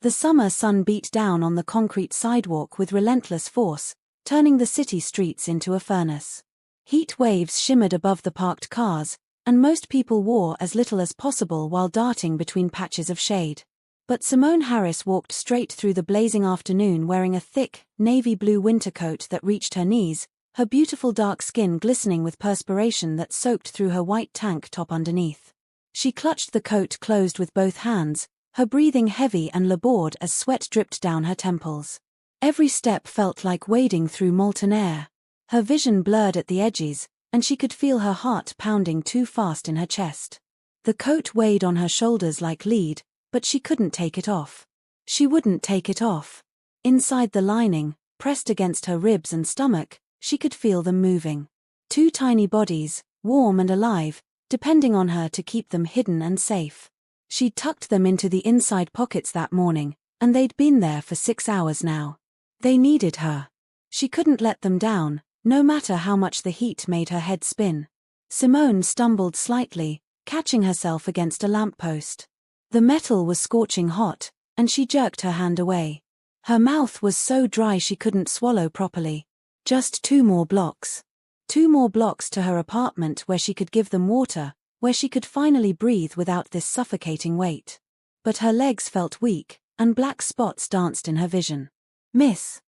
The summer sun beat down on the concrete sidewalk with relentless force, turning the city streets into a furnace. Heat waves shimmered above the parked cars, and most people wore as little as possible while darting between patches of shade. But Simone Harris walked straight through the blazing afternoon wearing a thick, navy blue winter coat that reached her knees, her beautiful dark skin glistening with perspiration that soaked through her white tank top underneath. She clutched the coat closed with both hands, her breathing heavy and labored as sweat dripped down her temples. Every step felt like wading through molten air. Her vision blurred at the edges, and she could feel her heart pounding too fast in her chest. The coat weighed on her shoulders like lead, but she couldn't take it off. She wouldn't take it off. Inside the lining, pressed against her ribs and stomach, she could feel them moving. Two tiny bodies, warm and alive, depending on her to keep them hidden and safe. She'd tucked them into the inside pockets that morning, and they'd been there for 6 hours now. They needed her. She couldn't let them down, no matter how much the heat made her head spin. Simone stumbled slightly, catching herself against a lamppost. The metal was scorching hot, and she jerked her hand away. Her mouth was so dry she couldn't swallow properly. Just 2 more blocks. 2 more blocks to her apartment where she could give them water, where she could finally breathe without this suffocating weight. But her legs felt weak, and black spots danced in her vision. Miss,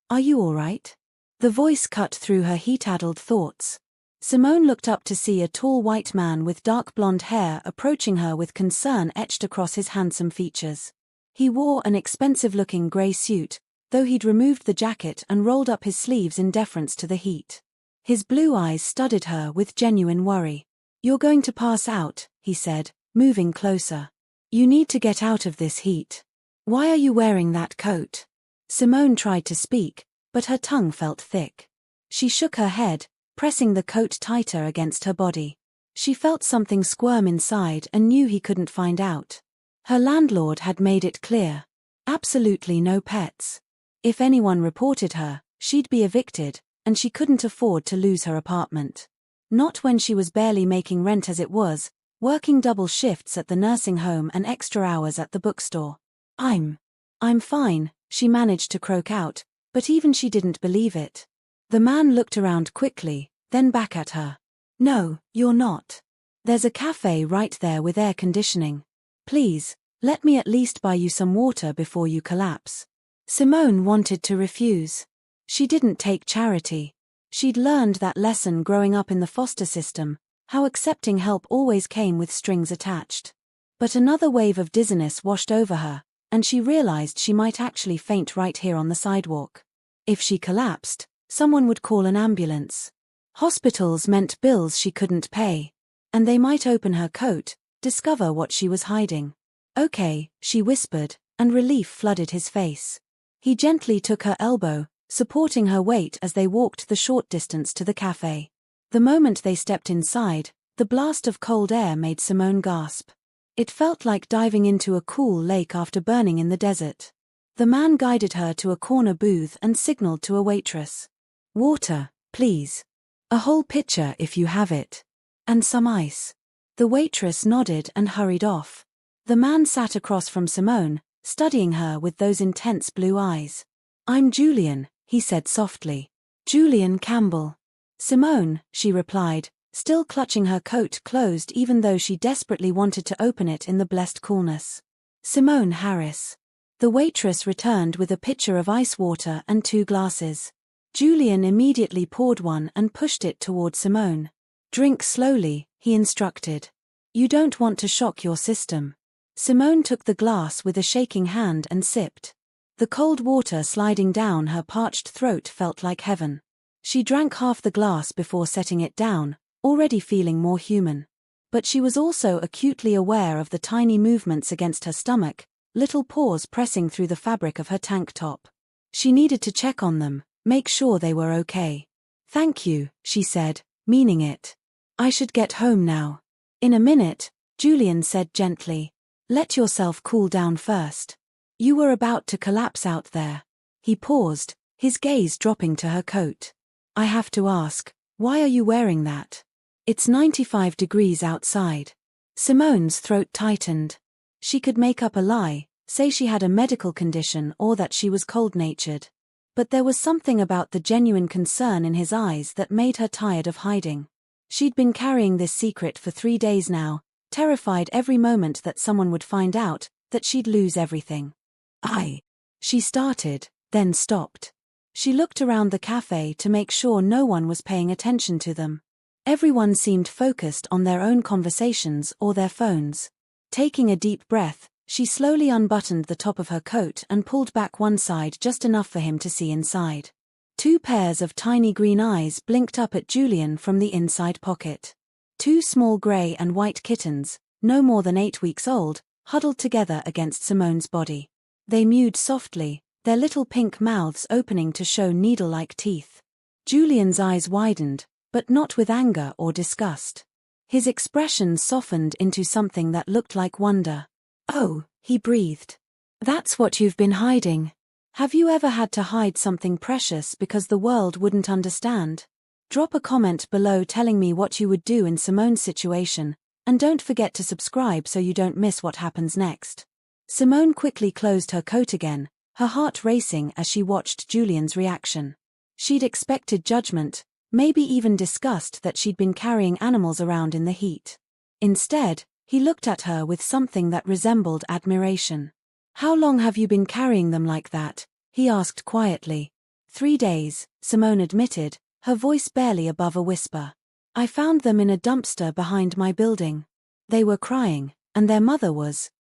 are you all right? The voice cut through her heat-addled thoughts. Simone looked up to see a tall white man with dark blonde hair approaching her with concern etched across his handsome features. He wore an expensive-looking grey suit, though he'd removed the jacket and rolled up his sleeves in deference to the heat. His blue eyes studied her with genuine worry. "You're going to pass out," he said, moving closer. "You need to get out of this heat. Why are you wearing that coat?" Simone tried to speak, but her tongue felt thick. She shook her head, pressing the coat tighter against her body. She felt something squirm inside and knew he couldn't find out. Her landlord had made it clear. Absolutely no pets. If anyone reported her, she'd be evicted, and she couldn't afford to lose her apartment. Not when she was barely making rent as it was, working double shifts at the nursing home and extra hours at the bookstore. I'm fine, she managed to croak out, but even she didn't believe it. The man looked around quickly, then back at her. "No, you're not. There's a cafe right there with air conditioning. Please, let me at least buy you some water before you collapse." Simone wanted to refuse. She didn't take charity. She'd learned that lesson growing up in the foster system, how accepting help always came with strings attached. But another wave of dizziness washed over her, and she realized she might actually faint right here on the sidewalk. If she collapsed, someone would call an ambulance. Hospitals meant bills she couldn't pay. And they might open her coat, discover what she was hiding. "Okay," she whispered, and relief flooded his face. He gently took her elbow, supporting her weight as they walked the short distance to the cafe. The moment they stepped inside, the blast of cold air made Simone gasp. It felt like diving into a cool lake after burning in the desert. The man guided her to a corner booth and signaled to a waitress. "Water, please. A whole pitcher if you have it. And some ice." The waitress nodded and hurried off. The man sat across from Simone, studying her with those intense blue eyes. "I'm Julian," he said softly. "Julian Campbell." "Simone," she replied, still clutching her coat closed even though she desperately wanted to open it in the blessed coolness. "Simone Harris." The waitress returned with a pitcher of ice water and 2 glasses. Julian immediately poured one and pushed it toward Simone. "Drink slowly," he instructed. "You don't want to shock your system." Simone took the glass with a shaking hand and sipped. The cold water sliding down her parched throat felt like heaven. She drank half the glass before setting it down, already feeling more human. But she was also acutely aware of the tiny movements against her stomach, little paws pressing through the fabric of her tank top. She needed to check on them, make sure they were okay. "Thank you," she said, meaning it. "I should get home now." "In a minute," Julian said gently. "Let yourself cool down first. You were about to collapse out there." He paused, his gaze dropping to her coat. "I have to ask, why are you wearing that? It's 95 degrees outside." Simone's throat tightened. She could make up a lie, say she had a medical condition or that she was cold-natured. But there was something about the genuine concern in his eyes that made her tired of hiding. She'd been carrying this secret for 3 days now, terrified every moment that someone would find out, that she'd lose everything. She started, then stopped. She looked around the cafe to make sure no one was paying attention to them. Everyone seemed focused on their own conversations or their phones. Taking a deep breath, she slowly unbuttoned the top of her coat and pulled back one side just enough for him to see inside. 2 pairs of tiny green eyes blinked up at Julian from the inside pocket. 2 small grey and white kittens, no more than 8 weeks old, huddled together against Simone's body. They mewed softly, their little pink mouths opening to show needle-like teeth. Julian's eyes widened, but not with anger or disgust. His expression softened into something that looked like wonder. "Oh," he breathed. "That's what you've been hiding. Have you ever had to hide something precious because the world wouldn't understand? Drop a comment below telling me what you would do in Simone's situation, and don't forget to subscribe so you don't miss what happens next." Simone quickly closed her coat again, her heart racing as she watched Julian's reaction. She'd expected judgment, maybe even disgust that she'd been carrying animals around in the heat. Instead, he looked at her with something that resembled admiration. "How long have you been carrying them like that?" he asked quietly. 3 days, Simone admitted, her voice barely above a whisper. "I found them in a dumpster behind my building. They were crying, and their mother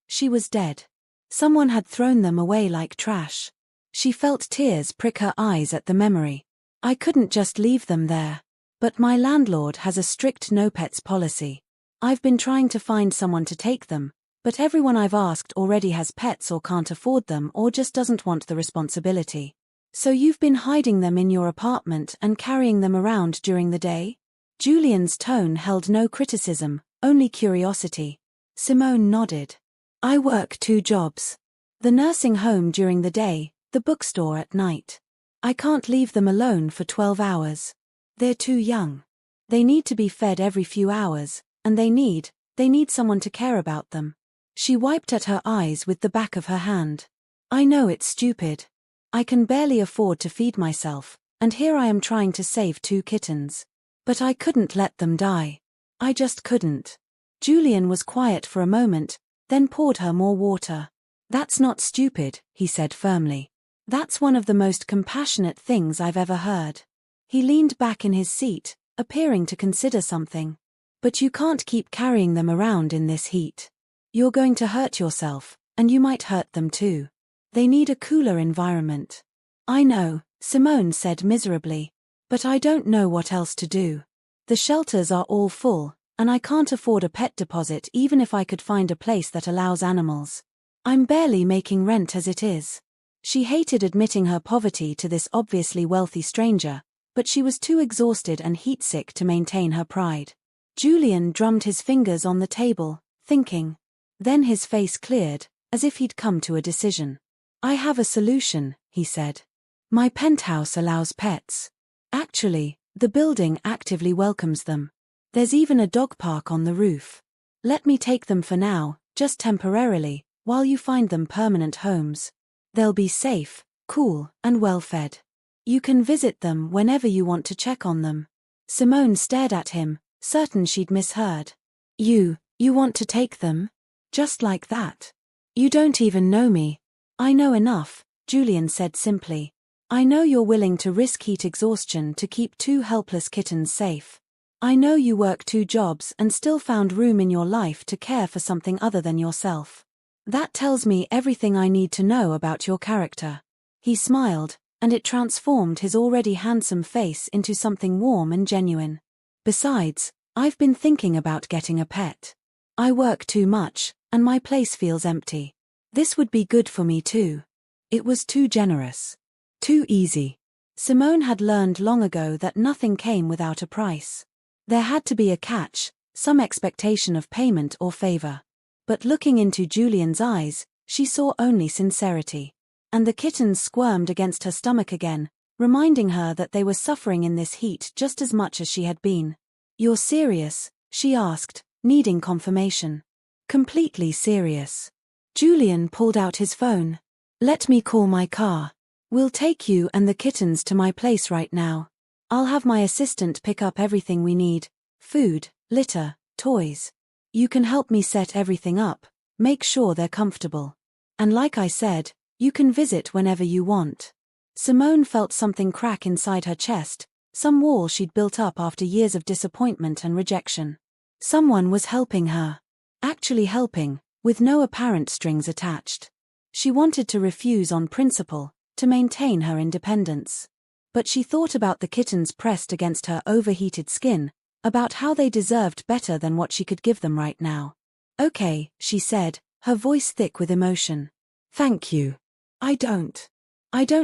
she was dead. Someone had thrown them away like trash." She felt tears prick her eyes at the memory. "I couldn't just leave them there. But my landlord has a strict no-pets policy. I've been trying to find someone to take them, but everyone I've asked already has pets or can't afford them or just doesn't want the responsibility. So you've been hiding them in your apartment and carrying them around during the day?" Julian's tone held no criticism, only curiosity. Simone nodded. "I work 2 jobs. The nursing home during the day, the bookstore at night. I can't leave them alone for 12 hours. They're too young. They need to be fed every few hours, and they need someone to care about them." She wiped at her eyes with the back of her hand. "I know it's stupid. I can barely afford to feed myself, and here I am trying to save 2 kittens. But I couldn't let them die. I just couldn't." Julian was quiet for a moment, then poured her more water. "That's not stupid," he said firmly. "That's one of the most compassionate things I've ever heard." He leaned back in his seat, appearing to consider something. "But you can't keep carrying them around in this heat. You're going to hurt yourself, and you might hurt them too. They need a cooler environment." "I know," Simone said miserably. "But I don't know what else to do. The shelters are all full, and I can't afford a pet deposit even if I could find a place that allows animals. I'm barely making rent as it is." She hated admitting her poverty to this obviously wealthy stranger, but she was too exhausted and heatsick to maintain her pride. Julian drummed his fingers on the table, thinking. Then his face cleared, as if he'd come to a decision. "I have a solution," he said. "My penthouse allows pets. Actually, the building actively welcomes them. There's even a dog park on the roof. Let me take them for now, just temporarily, while you find them permanent homes. They'll be safe, cool, and well-fed. You can visit them whenever you want to check on them." Simone stared at him, certain she'd misheard. You want to take them? Just like that? You don't even know me." "I know enough," Julian said simply. "I know you're willing to risk heat exhaustion to keep 2 helpless kittens safe. I know you work 2 jobs and still found room in your life to care for something other than yourself. That tells me everything I need to know about your character." He smiled, and it transformed his already handsome face into something warm and genuine. "Besides, I've been thinking about getting a pet. I work too much, and my place feels empty. This would be good for me too." It was too generous. Too easy. Simone had learned long ago that nothing came without a price. There had to be a catch, some expectation of payment or favor. But looking into Julian's eyes, she saw only sincerity. And the kittens squirmed against her stomach again, reminding her that they were suffering in this heat just as much as she had been. "You're serious?" she asked, needing confirmation. "Completely serious." Julian pulled out his phone. Let me call my car. We'll take you and the kittens to my place right now. I'll have my assistant pick up everything we need. Food, litter, toys. You can help me set everything up, make sure they're comfortable. And like I said, you can visit whenever you want. Simone felt something crack inside her chest, some wall she'd built up after years of disappointment and rejection. Someone was helping her. Actually helping, with no apparent strings attached. She wanted to refuse on principle, to maintain her independence. But she thought about the kittens pressed against her overheated skin, about how they deserved better than what she could give them right now. Okay, she said, her voice thick with emotion. Thank you. I don't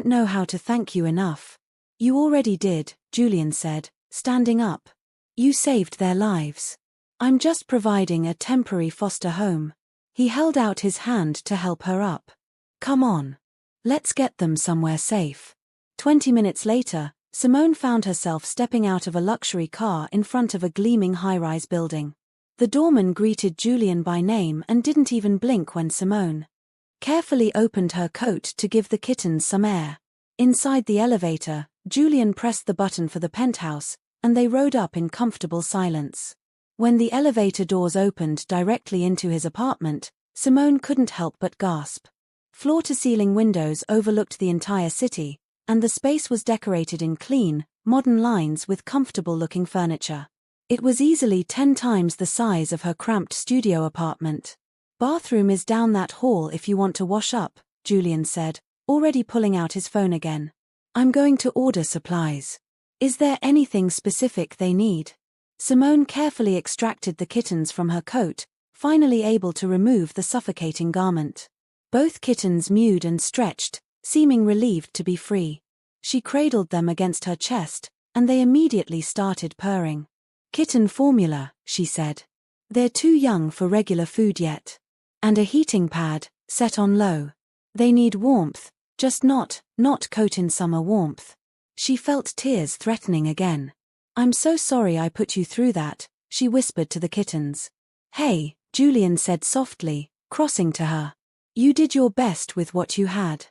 know how to thank you enough. You already did, Julian said, standing up. You saved their lives. I'm just providing a temporary foster home. He held out his hand to help her up. Come on. Let's get them somewhere safe. 20 minutes later, Simone found herself stepping out of a luxury car in front of a gleaming high-rise building. The doorman greeted Julian by name and didn't even blink when Simone carefully opened her coat to give the kittens some air. Inside the elevator, Julian pressed the button for the penthouse, and they rode up in comfortable silence. When the elevator doors opened directly into his apartment, Simone couldn't help but gasp. Floor-to-ceiling windows overlooked the entire city, and the space was decorated in clean, modern lines with comfortable-looking furniture. It was easily 10 times the size of her cramped studio apartment. Bathroom is down that hall if you want to wash up, Julian said, already pulling out his phone again. I'm going to order supplies. Is there anything specific they need? Simone carefully extracted the kittens from her coat, finally able to remove the suffocating garment. Both kittens mewed and stretched, seeming relieved to be free. She cradled them against her chest, and they immediately started purring. Kitten formula, she said. They're too young for regular food yet. And a heating pad, set on low. They need warmth, just not coat in summer warmth. She felt tears threatening again. I'm so sorry I put you through that, she whispered to the kittens. Hey, Julian said softly, crossing to her. You did your best with what you had.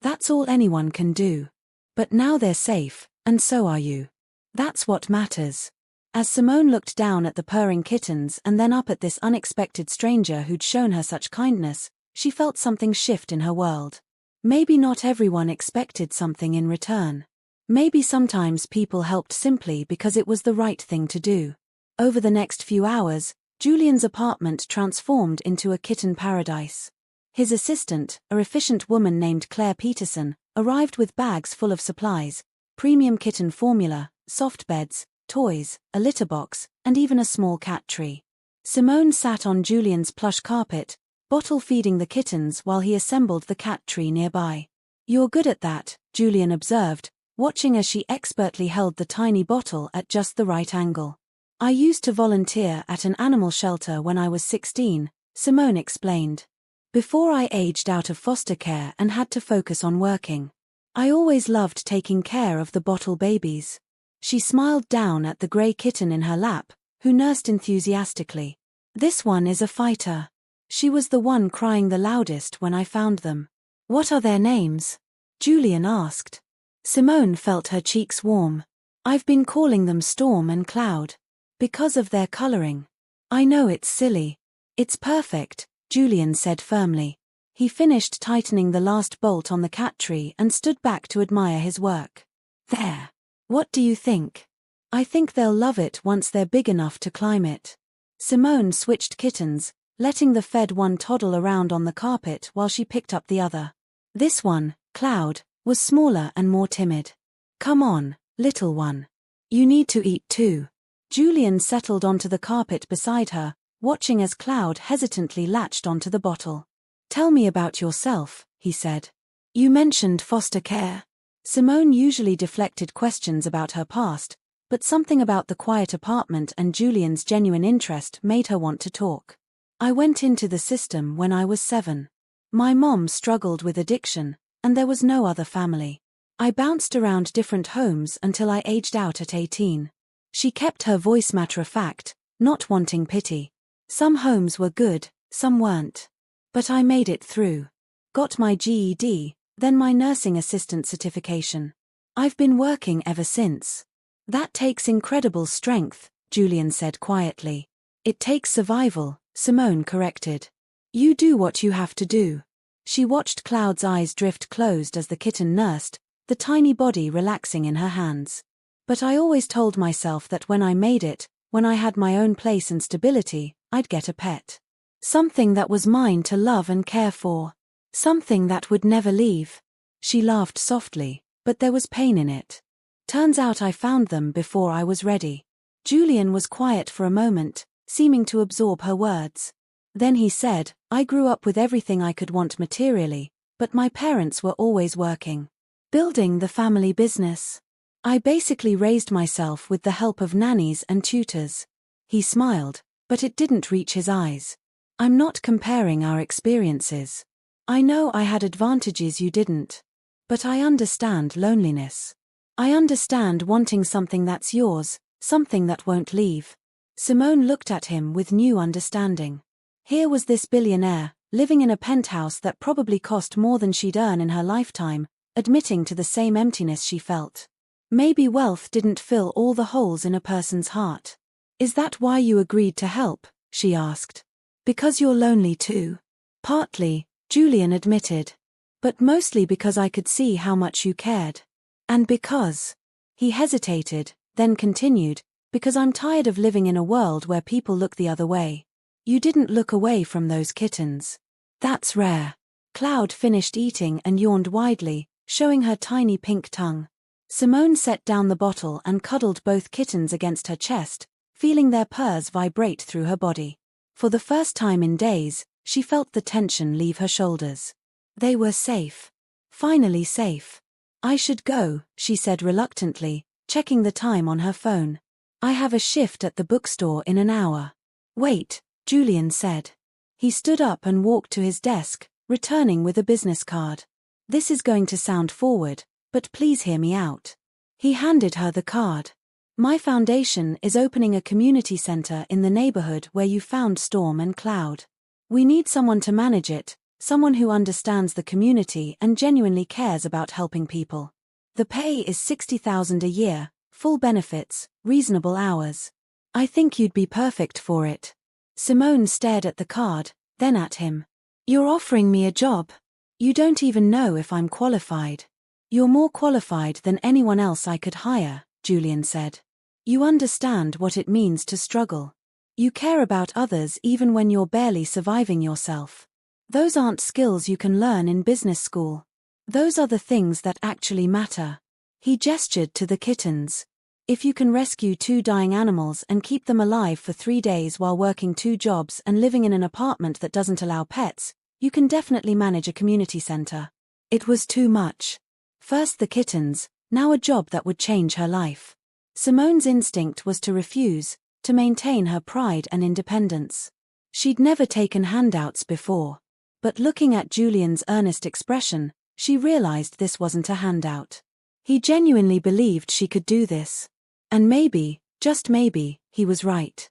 That's all anyone can do. But now they're safe, and so are you. That's what matters. As Simone looked down at the purring kittens and then up at this unexpected stranger who'd shown her such kindness, she felt something shift in her world. Maybe not everyone expected something in return. Maybe sometimes people helped simply because it was the right thing to do. Over the next few hours, Julian's apartment transformed into a kitten paradise. His assistant, a efficient woman named Claire Peterson, arrived with bags full of supplies, premium kitten formula, soft beds, toys, a litter box, and even a small cat tree. Simone sat on Julian's plush carpet, bottle feeding the kittens while he assembled the cat tree nearby. You're good at that, Julian observed, watching as she expertly held the tiny bottle at just the right angle. I used to volunteer at an animal shelter when I was 16, Simone explained. Before I aged out of foster care and had to focus on working. I always loved taking care of the bottle babies. She smiled down at the grey kitten in her lap, who nursed enthusiastically. This one is a fighter. She was the one crying the loudest when I found them. What are their names? Julian asked. Simone felt her cheeks warm. I've been calling them Storm and Cloud. Because of their coloring. I know it's silly. It's perfect, Julian said firmly. He finished tightening the last bolt on the cat tree and stood back to admire his work. There. What do you think? I think they'll love it once they're big enough to climb it. Simone switched kittens, letting the fed one toddle around on the carpet while she picked up the other. This one, Cloud, was smaller and more timid. Come on, little one. You need to eat too. Julian settled onto the carpet beside her, watching as Cloud hesitantly latched onto the bottle. Tell me about yourself, he said. You mentioned foster care. Simone usually deflected questions about her past, but something about the quiet apartment and Julian's genuine interest made her want to talk. I went into the system when I was 7. My mom struggled with addiction, and there was no other family. I bounced around different homes until I aged out at 18. She kept her voice matter-of-fact, not wanting pity. Some homes were good, some weren't. But I made it through. Got my GED, then my nursing assistant certification. I've been working ever since. That takes incredible strength, Julian said quietly. It takes survival, Simone corrected. You do what you have to do. She watched Cloud's eyes drift closed as the kitten nursed, the tiny body relaxing in her hands. But I always told myself that when I made it, when I had my own place and stability, I'd get a pet. Something that was mine to love and care for. Something that would never leave. She laughed softly, but there was pain in it. Turns out I found them before I was ready. Julian was quiet for a moment, seeming to absorb her words. Then he said, I grew up with everything I could want materially, but my parents were always working. Building the family business. I basically raised myself with the help of nannies and tutors. He smiled, but it didn't reach his eyes. I'm not comparing our experiences. I know I had advantages you didn't. But I understand loneliness. I understand wanting something that's yours, something that won't leave. Simone looked at him with new understanding. Here was this billionaire, living in a penthouse that probably cost more than she'd earn in her lifetime, admitting to the same emptiness she felt. Maybe wealth didn't fill all the holes in a person's heart. Is that why you agreed to help? She asked. Because you're lonely too. Partly, Julian admitted. But mostly because I could see how much you cared. And because. He hesitated, then continued, because I'm tired of living in a world where people look the other way. You didn't look away from those kittens. That's rare. Cloud finished eating and yawned widely, showing her tiny pink tongue. Simone set down the bottle and cuddled both kittens against her chest, feeling their purrs vibrate through her body. For the first time in days, she felt the tension leave her shoulders. They were safe. Finally safe. I should go, she said reluctantly, checking the time on her phone. I have a shift at the bookstore in an hour. Wait, Julian said. He stood up and walked to his desk, returning with a business card. This is going to sound forward, but please hear me out. He handed her the card. My foundation is opening a community center in the neighborhood where you found Storm and Cloud. We need someone to manage it, someone who understands the community and genuinely cares about helping people. The pay is $60,000 a year, full benefits, reasonable hours. I think you'd be perfect for it. Simone stared at the card, then at him. You're offering me a job. You don't even know if I'm qualified. You're more qualified than anyone else I could hire, Julian said. You understand what it means to struggle. You care about others even when you're barely surviving yourself. Those aren't skills you can learn in business school. Those are the things that actually matter. He gestured to the kittens. If you can rescue 2 dying animals and keep them alive for 3 days while working 2 jobs and living in an apartment that doesn't allow pets, you can definitely manage a community center. It was too much. First the kittens, now a job that would change her life. Simone's instinct was to refuse, to maintain her pride and independence. She'd never taken handouts before. But looking at Julian's earnest expression, she realized this wasn't a handout. He genuinely believed she could do this. And maybe, just maybe, he was right.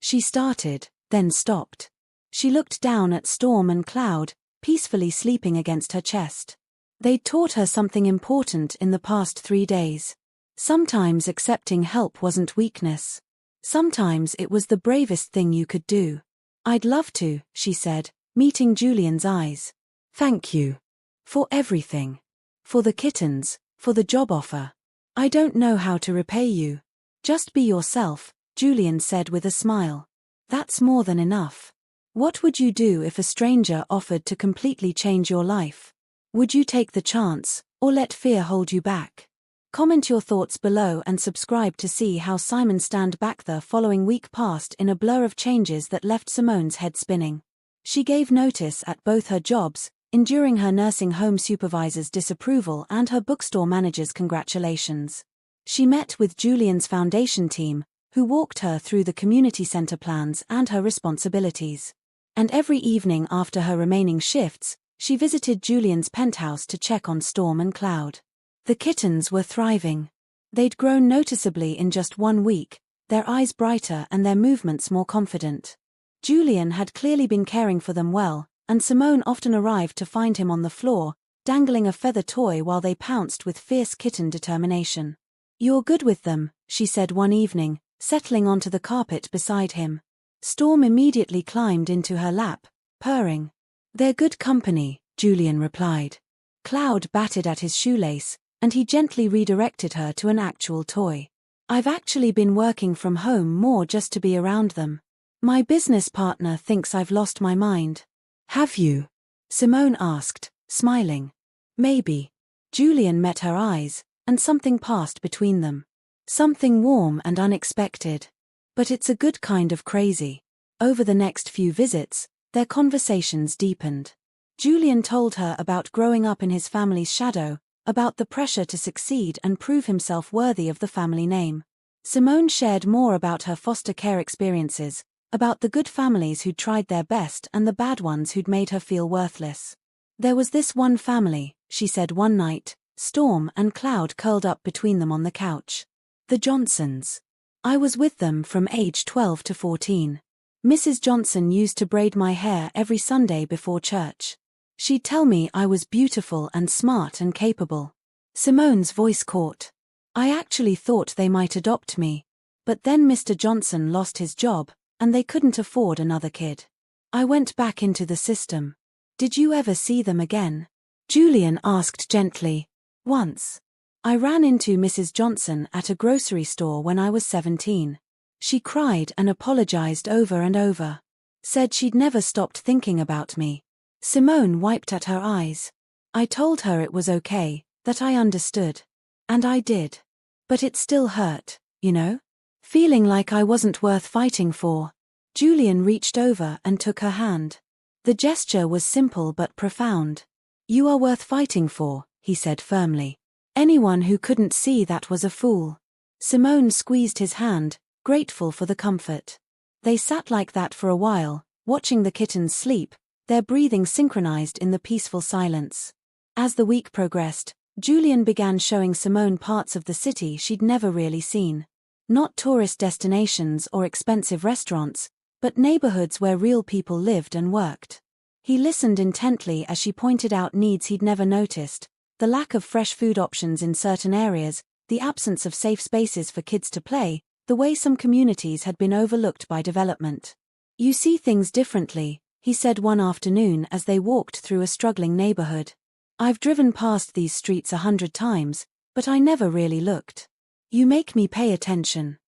She started, then stopped. She looked down at Storm and Cloud, peacefully sleeping against her chest. They'd taught her something important in the past 3 days. Sometimes accepting help wasn't weakness. Sometimes it was the bravest thing you could do. I'd love to, she said, meeting Julian's eyes. Thank you. For everything. For the kittens, for the job offer. I don't know how to repay you. Just be yourself, Julian said with a smile. That's more than enough. What would you do if a stranger offered to completely change your life? Would you take the chance, or let fear hold you back? Comment your thoughts below and subscribe to see how Simon stand back the following week passed in a blur of changes that left Simone's head spinning. She gave notice at both her jobs, enduring her nursing home supervisor's disapproval and her bookstore manager's congratulations. She met with Julian's foundation team, who walked her through the community center plans and her responsibilities. And every evening after her remaining shifts, she visited Julian's penthouse to check on Storm and Cloud. The kittens were thriving. They'd grown noticeably in just 1 week, their eyes brighter and their movements more confident. Julian had clearly been caring for them well, and Simone often arrived to find him on the floor, dangling a feather toy while they pounced with fierce kitten determination. "You're good with them," she said one evening, settling onto the carpet beside him. Storm immediately climbed into her lap, purring. "They're good company," Julian replied. Cloud batted at his shoelace, and he gently redirected her to an actual toy. "I've actually been working from home more just to be around them. My business partner thinks I've lost my mind." "Have you?" Simone asked, smiling. "Maybe." Julian met her eyes, and something passed between them. Something warm and unexpected. But it's a good kind of crazy. Over the next few visits, their conversations deepened. Julian told her about growing up in his family's shadow, about the pressure to succeed and prove himself worthy of the family name. Simone shared more about her foster care experiences, about the good families who'd tried their best and the bad ones who'd made her feel worthless. "There was this one family," she said one night, Storm and Cloud curled up between them on the couch. "The Johnsons. I was with them from age 12 to 14. Mrs. Johnson used to braid my hair every Sunday before church. She'd tell me I was beautiful and smart and capable." Simone's voice caught. "I actually thought they might adopt me. But then Mr. Johnson lost his job, and they couldn't afford another kid. I went back into the system." "Did you ever see them again?" Julian asked gently. "Once. I ran into Mrs. Johnson at a grocery store when I was 17. She cried and apologized over and over. Said she'd never stopped thinking about me." Simone wiped at her eyes. "I told her it was okay, that I understood. And I did. But it still hurt, you know? Feeling like I wasn't worth fighting for." Julian reached over and took her hand. The gesture was simple but profound. "You are worth fighting for," he said firmly. "Anyone who couldn't see that was a fool." Simone squeezed his hand, grateful for the comfort. They sat like that for a while, watching the kittens sleep, their breathing synchronized in the peaceful silence. As the week progressed, Julian began showing Simone parts of the city she'd never really seen. Not tourist destinations or expensive restaurants, but neighborhoods where real people lived and worked. He listened intently as she pointed out needs he'd never noticed: the lack of fresh food options in certain areas, the absence of safe spaces for kids to play, the way some communities had been overlooked by development. "You see things differently," he said one afternoon as they walked through a struggling neighborhood. "I've driven past these streets 100 times, but I never really looked. You make me pay attention."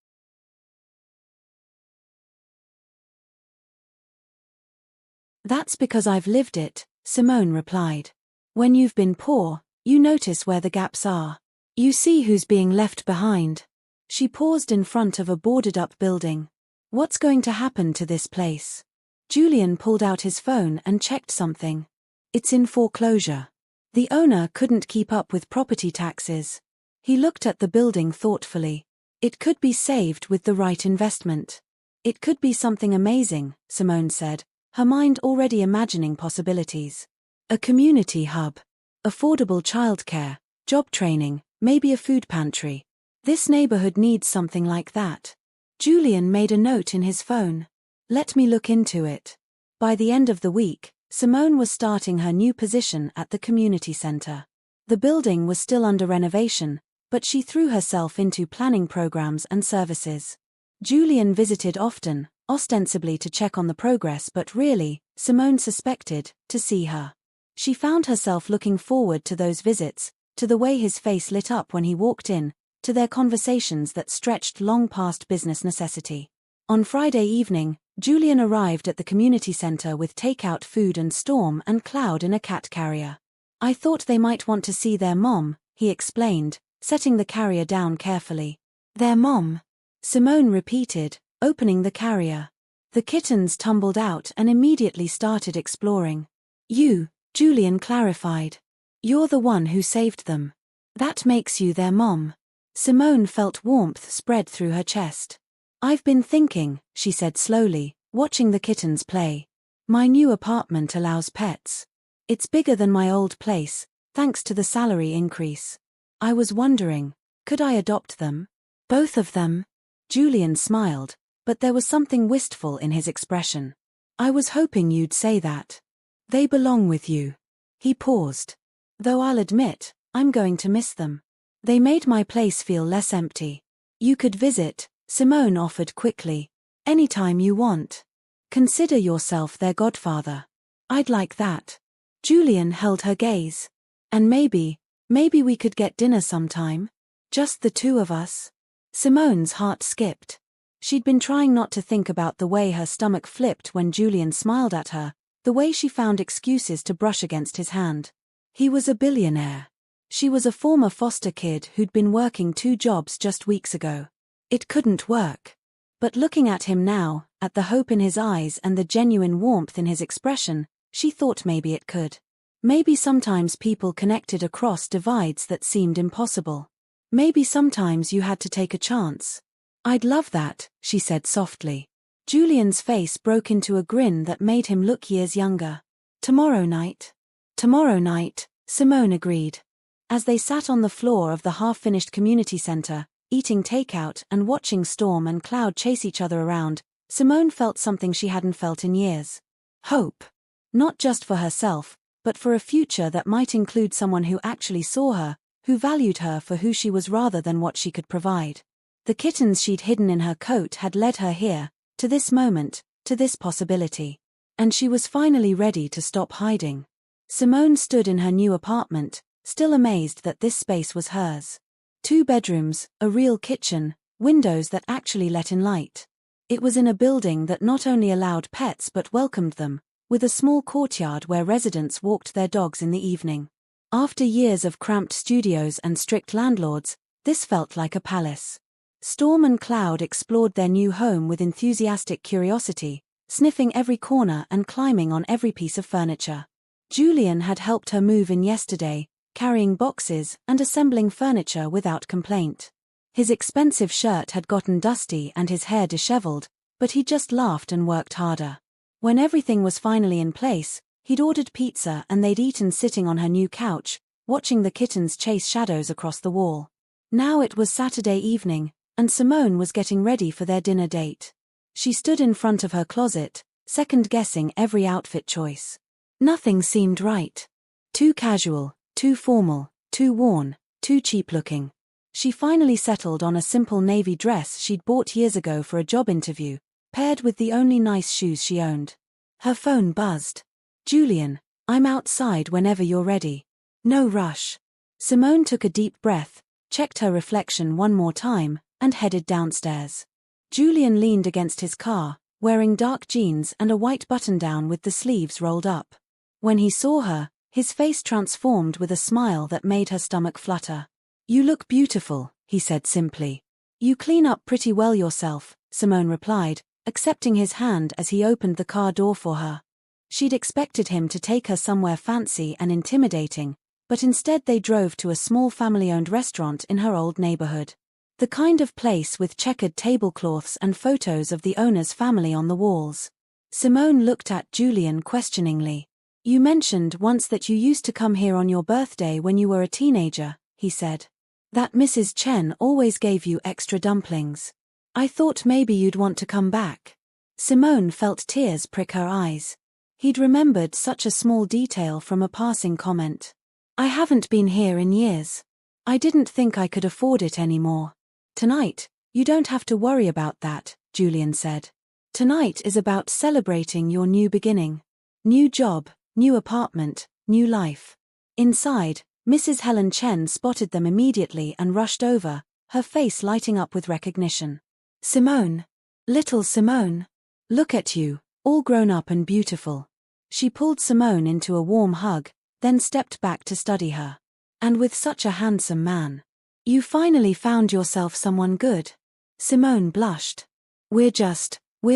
"That's because I've lived it," Simone replied. "When you've been poor, you notice where the gaps are. You see who's being left behind." She paused in front of a boarded-up building. "What's going to happen to this place?" Julian pulled out his phone and checked something. "It's in foreclosure. The owner couldn't keep up with property taxes." He looked at the building thoughtfully. "It could be saved with the right investment. It could be something amazing," Simone said, her mind already imagining possibilities. "A community hub. Affordable childcare, job training, maybe a food pantry. This neighborhood needs something like that." Julian made a note in his phone. "Let me look into it." By the end of the week, Simone was starting her new position at the community center. The building was still under renovation, but she threw herself into planning programs and services. Julian visited often, ostensibly to check on the progress, but really, Simone suspected, to see her. She found herself looking forward to those visits, to the way his face lit up when he walked in, to their conversations that stretched long past business necessity. On Friday evening, Julian arrived at the community center with takeout food and Storm and Cloud in a cat carrier. "I thought they might want to see their mom," he explained, setting the carrier down carefully. "Their mom?" Simone repeated, opening the carrier. The kittens tumbled out and immediately started exploring. "You," Julian clarified. "You're the one who saved them. That makes you their mom." Simone felt warmth spread through her chest. "I've been thinking," she said slowly, watching the kittens play. "My new apartment allows pets. It's bigger than my old place, thanks to the salary increase. I was wondering, could I adopt them? Both of them?" Julian smiled, but there was something wistful in his expression. I was hoping you'd say that. They belong with you. He paused. Though I'll admit, I'm going to miss them. They made my place feel less empty. You could visit, Simone offered quickly. Anytime you want. Consider yourself their godfather. I'd like that. Julian held her gaze. And maybe we could get dinner sometime? Just the two of us? Simone's heart skipped. She'd been trying not to think about the way her stomach flipped when Julian smiled at her, the way she found excuses to brush against his hand. He was a billionaire. She was a former foster kid who'd been working 2 jobs just weeks ago. It couldn't work. But looking at him now, at the hope in his eyes and the genuine warmth in his expression, she thought maybe it could. Maybe sometimes people connected across divides that seemed impossible. Maybe sometimes you had to take a chance. I'd love that, she said softly. Julian's face broke into a grin that made him look years younger. Tomorrow night? Tomorrow night, Simone agreed. As they sat on the floor of the half-finished community center, eating takeout and watching Storm and Cloud chase each other around, Simone felt something she hadn't felt in years. Hope. Not just for herself, but for a future that might include someone who actually saw her, who valued her for who she was rather than what she could provide. The kittens she'd hidden in her coat had led her here, to this moment, to this possibility. And she was finally ready to stop hiding. Simone stood in her new apartment, still amazed that this space was hers. 2 bedrooms, a real kitchen, windows that actually let in light. It was in a building that not only allowed pets but welcomed them, with a small courtyard where residents walked their dogs in the evening. After years of cramped studios and strict landlords, this felt like a palace. Storm and Cloud explored their new home with enthusiastic curiosity, sniffing every corner and climbing on every piece of furniture. Julian had helped her move in yesterday, carrying boxes and assembling furniture without complaint. His expensive shirt had gotten dusty and his hair disheveled, but he just laughed and worked harder. When everything was finally in place, he'd ordered pizza and they'd eaten sitting on her new couch, watching the kittens chase shadows across the wall. Now it was Saturday evening, and Simone was getting ready for their dinner date. She stood in front of her closet, second-guessing every outfit choice. Nothing seemed right. Too casual, too formal, too worn, too cheap-looking. She finally settled on a simple navy dress she'd bought years ago for a job interview, paired with the only nice shoes she owned. Her phone buzzed. Julian, I'm outside whenever you're ready. No rush. Simone took a deep breath, checked her reflection one more time, and headed downstairs. Julian leaned against his car, wearing dark jeans and a white button-down with the sleeves rolled up. When he saw her, his face transformed with a smile that made her stomach flutter. You look beautiful, he said simply. You clean up pretty well yourself, Simone replied, accepting his hand as he opened the car door for her. She'd expected him to take her somewhere fancy and intimidating, but instead they drove to a small family-owned restaurant in her old neighborhood. The kind of place with checkered tablecloths and photos of the owner's family on the walls. Simone looked at Julian questioningly. You mentioned once that you used to come here on your birthday when you were a teenager, he said. That Mrs. Chen always gave you extra dumplings. I thought maybe you'd want to come back. Simone felt tears prick her eyes. He'd remembered such a small detail from a passing comment. I haven't been here in years. I didn't think I could afford it anymore. Tonight, you don't have to worry about that, Julian said. Tonight is about celebrating your new beginning. New job, new apartment, new life. Inside, Mrs. Helen Chen spotted them immediately and rushed over, her face lighting up with recognition. Simone. Little Simone. Look at you, all grown up and beautiful. She pulled Simone into a warm hug, then stepped back to study her. And with such a handsome man. You finally found yourself someone good. Simone blushed. We're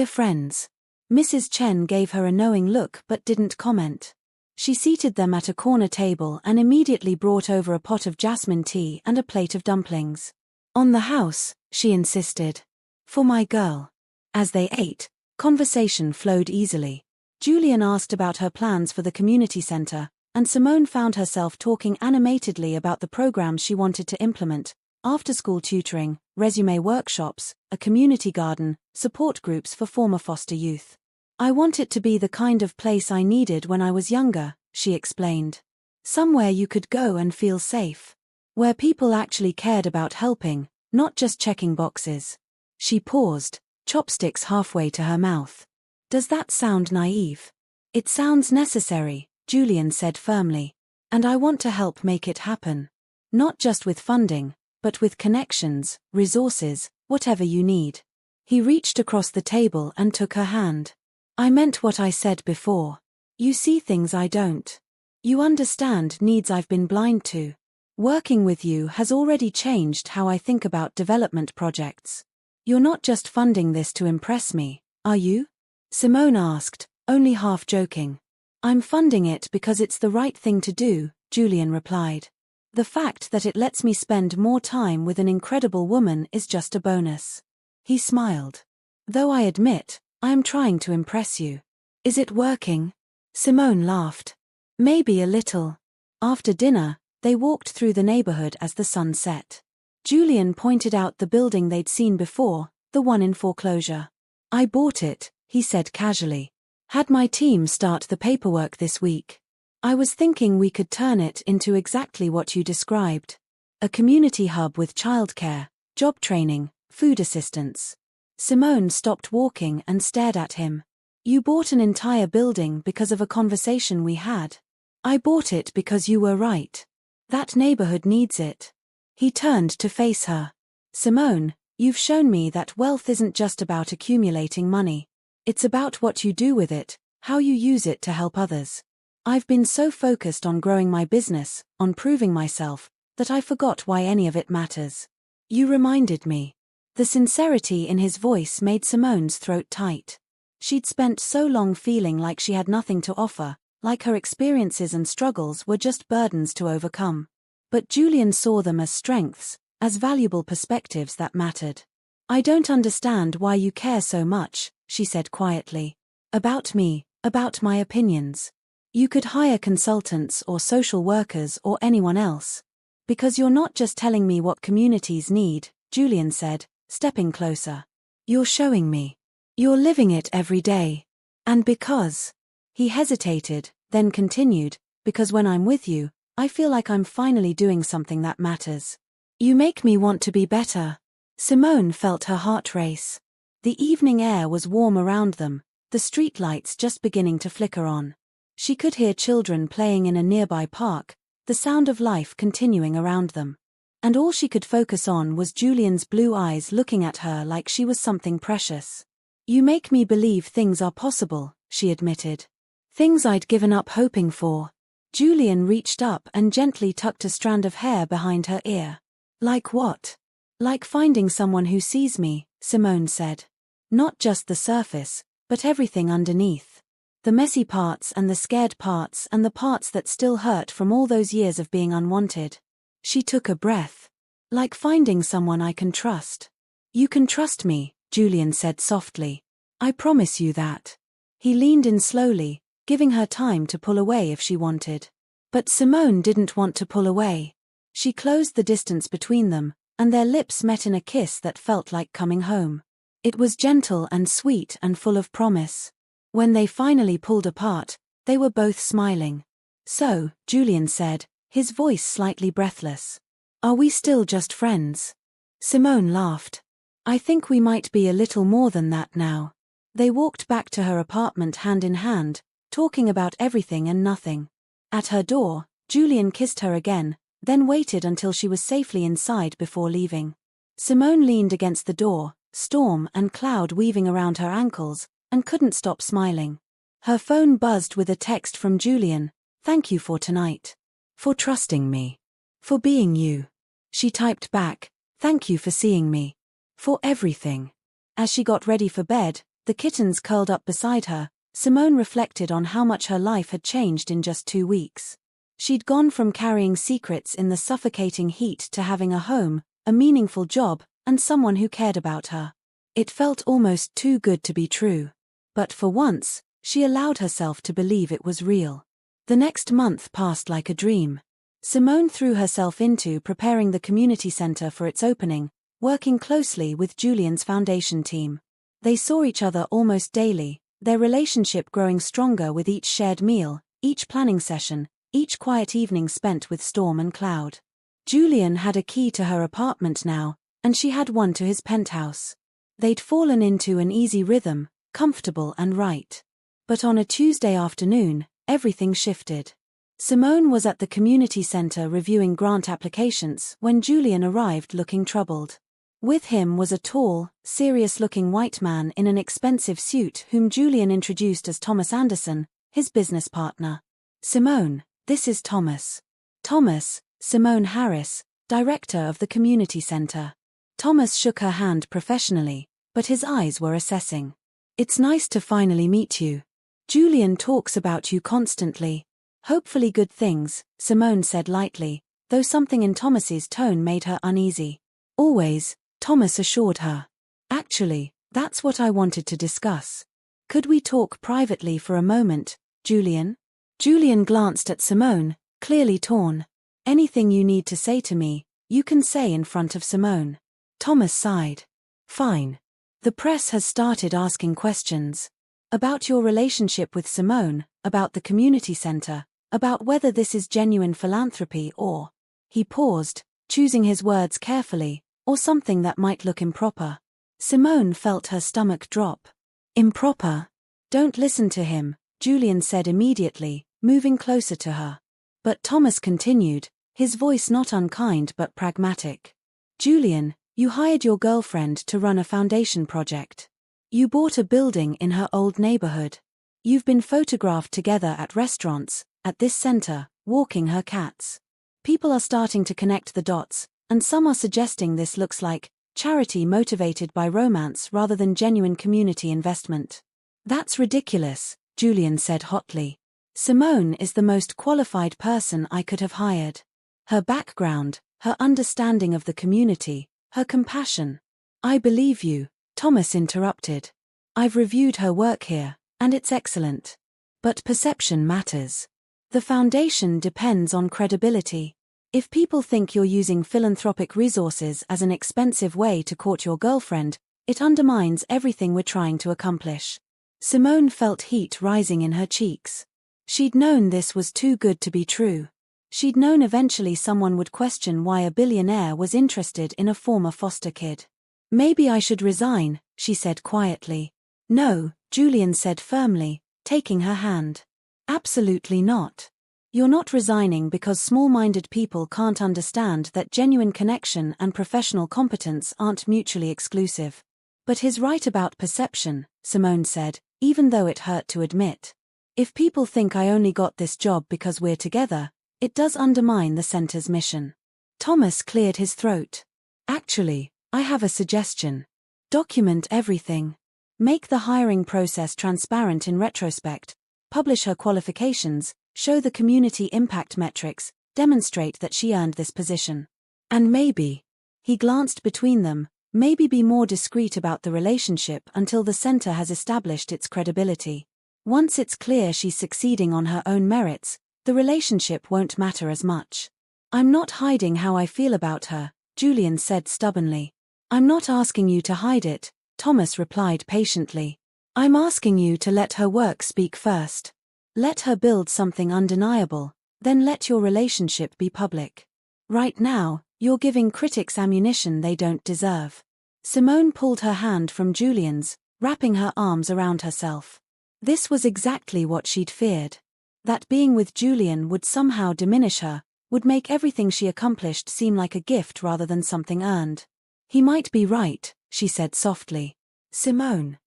friends. Mrs. Chen gave her a knowing look but didn't comment. She seated them at a corner table and immediately brought over a pot of jasmine tea and a plate of dumplings. On the house, she insisted. For my girl. As they ate, conversation flowed easily. Julian asked about her plans for the community center, and Simone found herself talking animatedly about the programs she wanted to implement: after-school tutoring, resume workshops, a community garden, support groups for former foster youth. I want it to be the kind of place I needed when I was younger, she explained. Somewhere you could go and feel safe. Where people actually cared about helping, not just checking boxes. She paused, chopsticks halfway to her mouth. Does that sound naive? It sounds necessary, Julian said firmly. And I want to help make it happen. Not just with funding, but with connections, resources, whatever you need. He reached across the table and took her hand. I meant what I said before. You see things I don't. You understand needs I've been blind to. Working with you has already changed how I think about development projects. You're not just funding this to impress me, are you? Simone asked, only half joking. I'm funding it because it's the right thing to do, Julian replied. The fact that it lets me spend more time with an incredible woman is just a bonus. He smiled. Though I admit, I am trying to impress you. Is it working? Simone laughed. Maybe a little. After dinner, they walked through the neighborhood as the sun set. Julian pointed out the building they'd seen before, the one in foreclosure. I bought it, he said casually. Had my team start the paperwork this week. I was thinking we could turn it into exactly what you described. A community hub with childcare, job training, food assistance. Simone stopped walking and stared at him. You bought an entire building because of a conversation we had. I bought it because you were right. That neighborhood needs it. He turned to face her. Simone, you've shown me that wealth isn't just about accumulating money. It's about what you do with it, how you use it to help others. I've been so focused on growing my business, on proving myself, that I forgot why any of it matters. You reminded me. The sincerity in his voice made Simone's throat tight. She'd spent so long feeling like she had nothing to offer, like her experiences and struggles were just burdens to overcome. But Julian saw them as strengths, as valuable perspectives that mattered. I don't understand why you care so much, she said quietly. About me, about my opinions. You could hire consultants or social workers or anyone else. Because you're not just telling me what communities need, Julian said, stepping closer. You're showing me. You're living it every day. And because. He hesitated, then continued, because when I'm with you, I feel like I'm finally doing something that matters. You make me want to be better. Simone felt her heart race. The evening air was warm around them, the street lights just beginning to flicker on. She could hear children playing in a nearby park, the sound of life continuing around them. And all she could focus on was Julian's blue eyes looking at her like she was something precious. You make me believe things are possible, she admitted. Things I'd given up hoping for. Julian reached up and gently tucked a strand of hair behind her ear. Like what? Like finding someone who sees me, Simone said. Not just the surface, but everything underneath. The messy parts and the scared parts and the parts that still hurt from all those years of being unwanted. She took a breath. Like finding someone I can trust. You can trust me, Julian said softly. I promise you that. He leaned in slowly, giving her time to pull away if she wanted. But Simone didn't want to pull away. She closed the distance between them, and their lips met in a kiss that felt like coming home. It was gentle and sweet and full of promise. When they finally pulled apart, they were both smiling. So, Julian said, his voice slightly breathless. Are we still just friends? Simone laughed. I think we might be a little more than that now. They walked back to her apartment hand in hand, talking about everything and nothing. At her door, Julian kissed her again, then waited until she was safely inside before leaving. Simone leaned against the door, storm and cloud weaving around her ankles, and couldn't stop smiling. Her phone buzzed with a text from Julian. Thank you for tonight. For trusting me. For being you. She typed back, thank you for seeing me. For everything. As she got ready for bed, the kittens curled up beside her, Simone reflected on how much her life had changed in just 2 weeks. She'd gone from carrying secrets in the suffocating heat to having a home, a meaningful job, and someone who cared about her. It felt almost too good to be true. But for once, she allowed herself to believe it was real. The next month passed like a dream. Simone threw herself into preparing the community center for its opening, working closely with Julian's foundation team. They saw each other almost daily, their relationship growing stronger with each shared meal, each planning session, each quiet evening spent with Storm and Cloud. Julian had a key to her apartment now, and she had one to his penthouse. They'd fallen into an easy rhythm, comfortable and right. But on a Tuesday afternoon, everything shifted. Simone was at the community center reviewing grant applications when Julian arrived looking troubled. With him was a tall, serious-looking white man in an expensive suit whom Julian introduced as Thomas Anderson, his business partner. "Simone, this is Thomas." "Thomas, Simone Harris, director of the community center." Thomas shook her hand professionally, but his eyes were assessing. "It's nice to finally meet you. Julian talks about you constantly. Hopefully good things," Simone said lightly, though something in Thomas's tone made her uneasy. "Always," Thomas assured her. "Actually, that's what I wanted to discuss. Could we talk privately for a moment, Julian?" Julian glanced at Simone, clearly torn. "Anything you need to say to me, you can say in front of Simone." Thomas sighed. "Fine. The press has started asking questions. About your relationship with Simone, about the community center, about whether this is genuine philanthropy or..." He paused, choosing his words carefully, "or something that might look improper." Simone felt her stomach drop. "Improper? Don't listen to him," Julian said immediately, moving closer to her. But Thomas continued, his voice not unkind but pragmatic. "Julian, you hired your girlfriend to run a foundation project. You bought a building in her old neighborhood. You've been photographed together at restaurants, at this center, walking her cats. People are starting to connect the dots, and some are suggesting this looks like charity motivated by romance rather than genuine community investment." "That's ridiculous," Julian said hotly. "Simone is the most qualified person I could have hired. Her background, her understanding of the community, her compassion." "I believe you," Thomas interrupted. "I've reviewed her work here, and it's excellent. But perception matters. The foundation depends on credibility. If people think you're using philanthropic resources as an expensive way to court your girlfriend, it undermines everything we're trying to accomplish." Simone felt heat rising in her cheeks. She'd known this was too good to be true. She'd known eventually someone would question why a billionaire was interested in a former foster kid. "Maybe I should resign," she said quietly. "No," Julian said firmly, taking her hand. "Absolutely not. You're not resigning because small-minded people can't understand that genuine connection and professional competence aren't mutually exclusive." "But he's right about perception," Simone said, even though it hurt to admit. "If people think I only got this job because we're together, it does undermine the center's mission." Thomas cleared his throat. "Actually, I have a suggestion. Document everything. Make the hiring process transparent in retrospect, publish her qualifications, show the community impact metrics, demonstrate that she earned this position. And maybe," he glanced between them, "maybe be more discreet about the relationship until the center has established its credibility. Once it's clear she's succeeding on her own merits, the relationship won't matter as much." "I'm not hiding how I feel about her," Julian said stubbornly. "I'm not asking you to hide it," Thomas replied patiently. "I'm asking you to let her work speak first. Let her build something undeniable, then let your relationship be public. Right now, you're giving critics ammunition they don't deserve." Simone pulled her hand from Julian's, wrapping her arms around herself. This was exactly what she'd feared. That being with Julian would somehow diminish her, would make everything she accomplished seem like a gift rather than something earned. "He might be right," she said softly. "Simone.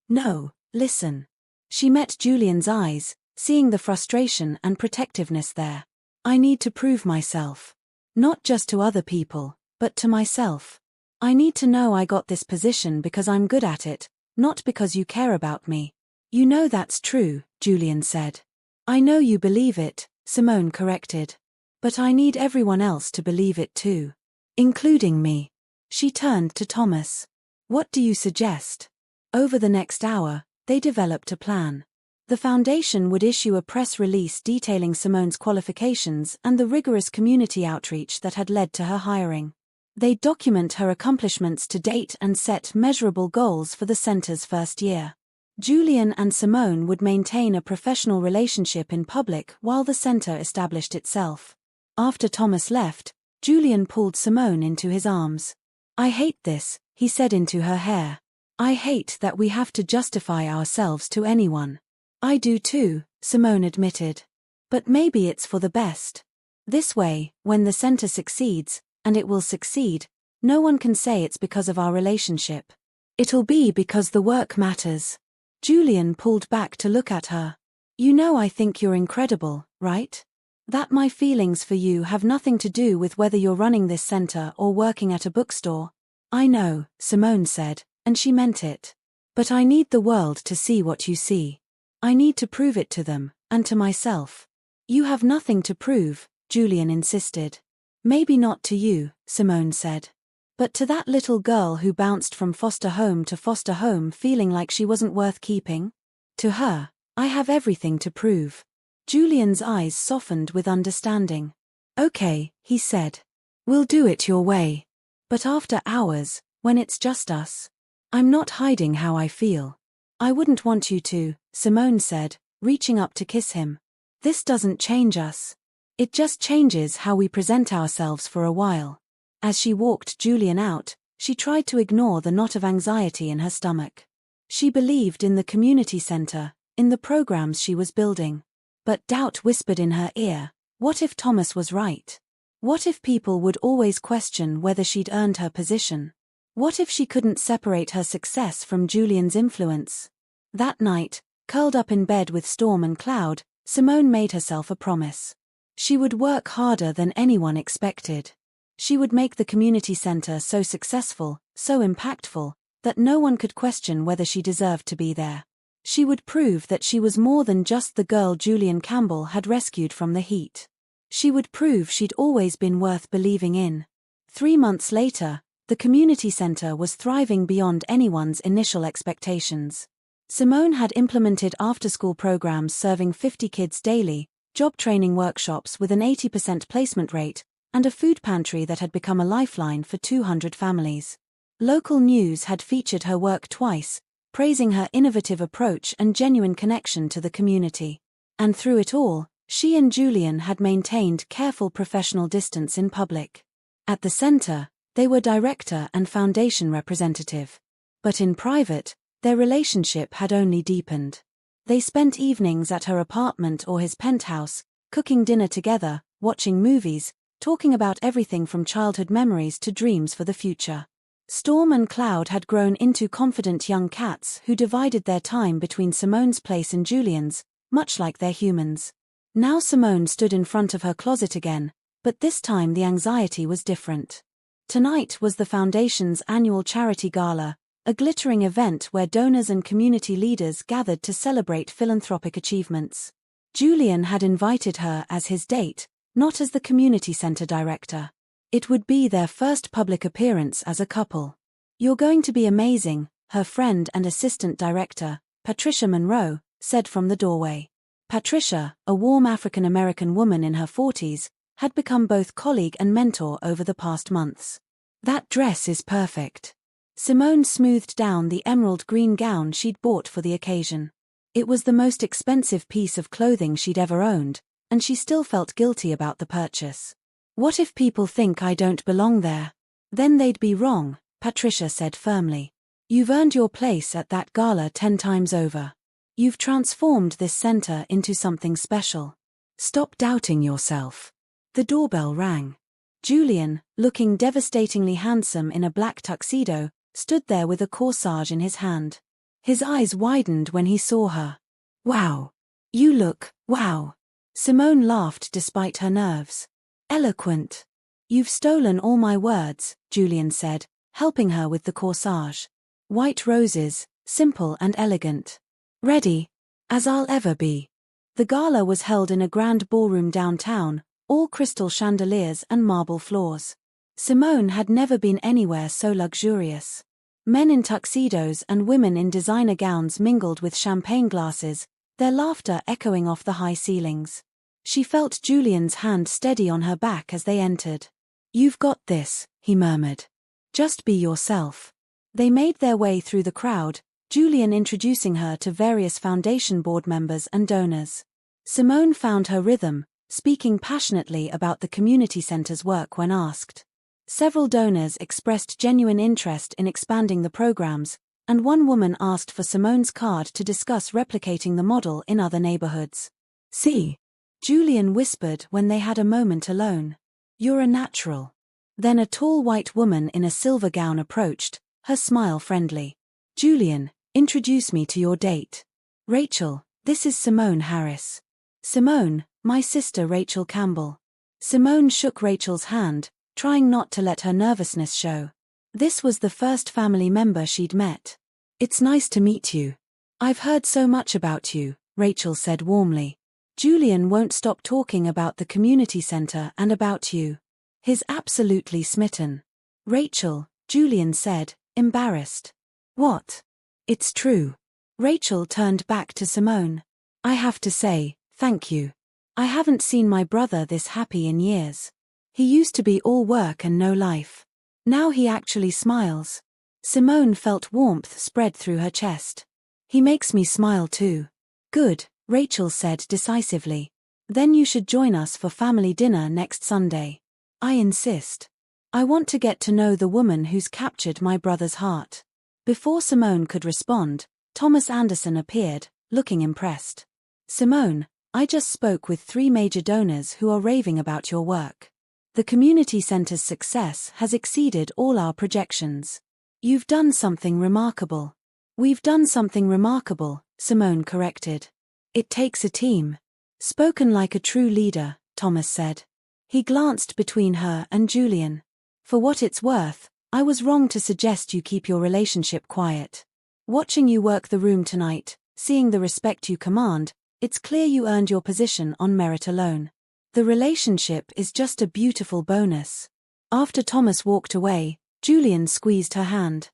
No, listen." She met Julian's eyes, seeing the frustration and protectiveness there. "I need to prove myself. Not just to other people, but to myself. I need to know I got this position because I'm good at it, not because you care about me." "You know that's true," Julian said. "I know you believe it," Simone corrected. "But I need everyone else to believe it too. Including me." She turned to Thomas. "What do you suggest?" Over the next hour, they developed a plan. The foundation would issue a press release detailing Simone's qualifications and the rigorous community outreach that had led to her hiring. They'd document her accomplishments to date and set measurable goals for the center's first year. Julian and Simone would maintain a professional relationship in public while the center established itself. After Thomas left, Julian pulled Simone into his arms. "I hate this," he said into her hair. "I hate that we have to justify ourselves to anyone." "I do too," Simone admitted. "But maybe it's for the best. This way, when the center succeeds, and it will succeed, no one can say it's because of our relationship. It'll be because the work matters." Julian pulled back to look at her. "You know I think you're incredible, right? That my feelings for you have nothing to do with whether you're running this center or working at a bookstore." "I know," Simone said, and she meant it. "But I need the world to see what you see. I need to prove it to them, and to myself." "You have nothing to prove," Julian insisted. "Maybe not to you," Simone said. "But to that little girl who bounced from foster home to foster home feeling like she wasn't worth keeping? To her, I have everything to prove." Julian's eyes softened with understanding. "Okay," he said. "We'll do it your way. But after hours, when it's just us. I'm not hiding how I feel." "I wouldn't want you to," Simone said, reaching up to kiss him. "This doesn't change us. It just changes how we present ourselves for a while." As she walked Julian out, she tried to ignore the knot of anxiety in her stomach. She believed in the community center, in the programs she was building. But doubt whispered in her ear, what if Thomas was right? What if people would always question whether she'd earned her position? What if she couldn't separate her success from Julian's influence? That night, curled up in bed with Storm and Cloud, Simone made herself a promise. She would work harder than anyone expected. She would make the community center so successful, so impactful, that no one could question whether she deserved to be there. She would prove that she was more than just the girl Julian Campbell had rescued from the heat. She would prove she'd always been worth believing in. 3 months later, the community center was thriving beyond anyone's initial expectations. Simone had implemented after-school programs serving 50 kids daily, job training workshops with an 80% placement rate, and a food pantry that had become a lifeline for 200 families. Local news had featured her work twice, praising her innovative approach and genuine connection to the community. And through it all, she and Julian had maintained careful professional distance in public. At the center, they were director and foundation representative. But in private, their relationship had only deepened. They spent evenings at her apartment or his penthouse, cooking dinner together, watching movies, talking about everything from childhood memories to dreams for the future. Storm and Cloud had grown into confident young cats who divided their time between Simone's place and Julian's, much like their humans. Now Simone stood in front of her closet again, but this time the anxiety was different. Tonight was the Foundation's annual charity gala, a glittering event where donors and community leaders gathered to celebrate philanthropic achievements. Julian had invited her as his date, not as the community center director. It would be their first public appearance as a couple. "You're going to be amazing," her friend and assistant director, Patricia Monroe, said from the doorway. Patricia, a warm African-American woman in her 40s, had become both colleague and mentor over the past months. "That dress is perfect." Simone smoothed down the emerald green gown she'd bought for the occasion. It was the most expensive piece of clothing she'd ever owned, and she still felt guilty about the purchase. "What if people think I don't belong there?" "Then they'd be wrong," Patricia said firmly. "You've earned your place at that gala 10 times over. You've transformed this center into something special. Stop doubting yourself." The doorbell rang. Julian, looking devastatingly handsome in a black tuxedo, stood there with a corsage in his hand. His eyes widened when he saw her. "Wow. You look, wow." Simone laughed despite her nerves. "Eloquent." "You've stolen all my words," Julian said, helping her with the corsage. "White roses, simple and elegant. Ready, as I'll ever be." The gala was held in a grand ballroom downtown, all crystal chandeliers and marble floors. Simone had never been anywhere so luxurious. Men in tuxedos and women in designer gowns mingled with champagne glasses, their laughter echoing off the high ceilings. She felt Julian's hand steady on her back as they entered. "You've got this," he murmured. "Just be yourself." They made their way through the crowd, Julian introducing her to various foundation board members and donors. Simone found her rhythm, speaking passionately about the community center's work when asked. Several donors expressed genuine interest in expanding the programs, and one woman asked for Simone's card to discuss replicating the model in other neighborhoods. "See," Julian whispered when they had a moment alone. "You're a natural." Then a tall white woman in a silver gown approached, her smile friendly. "Julian, introduce me to your date. Rachel, this is Simone Harris. Simone, my sister Rachel Campbell." Simone shook Rachel's hand, trying not to let her nervousness show. This was the first family member she'd met. "It's nice to meet you. I've heard so much about you," Rachel said warmly. "Julian won't stop talking about the community center and about you. He's absolutely smitten." "Rachel," Julian said, embarrassed. "What?" "It's true." Rachel turned back to Simone. "I have to say, thank you. I haven't seen my brother this happy in years. He used to be all work and no life. Now he actually smiles." Simone felt warmth spread through her chest. "He makes me smile too." "Good," Rachel said decisively. "Then you should join us for family dinner next Sunday." "I insist. I want to get to know the woman who's captured my brother's heart." Before Simone could respond, Thomas Anderson appeared, looking impressed. "Simone, I just spoke with 3 major donors who are raving about your work. The community center's success has exceeded all our projections. You've done something remarkable." "We've done something remarkable," Simone corrected. "It takes a team." "Spoken like a true leader," Thomas said. He glanced between her and Julian. "For what it's worth, I was wrong to suggest you keep your relationship quiet. Watching you work the room tonight, seeing the respect you command, it's clear you earned your position on merit alone. The relationship is just a beautiful bonus." After Thomas walked away, Julian squeezed her hand.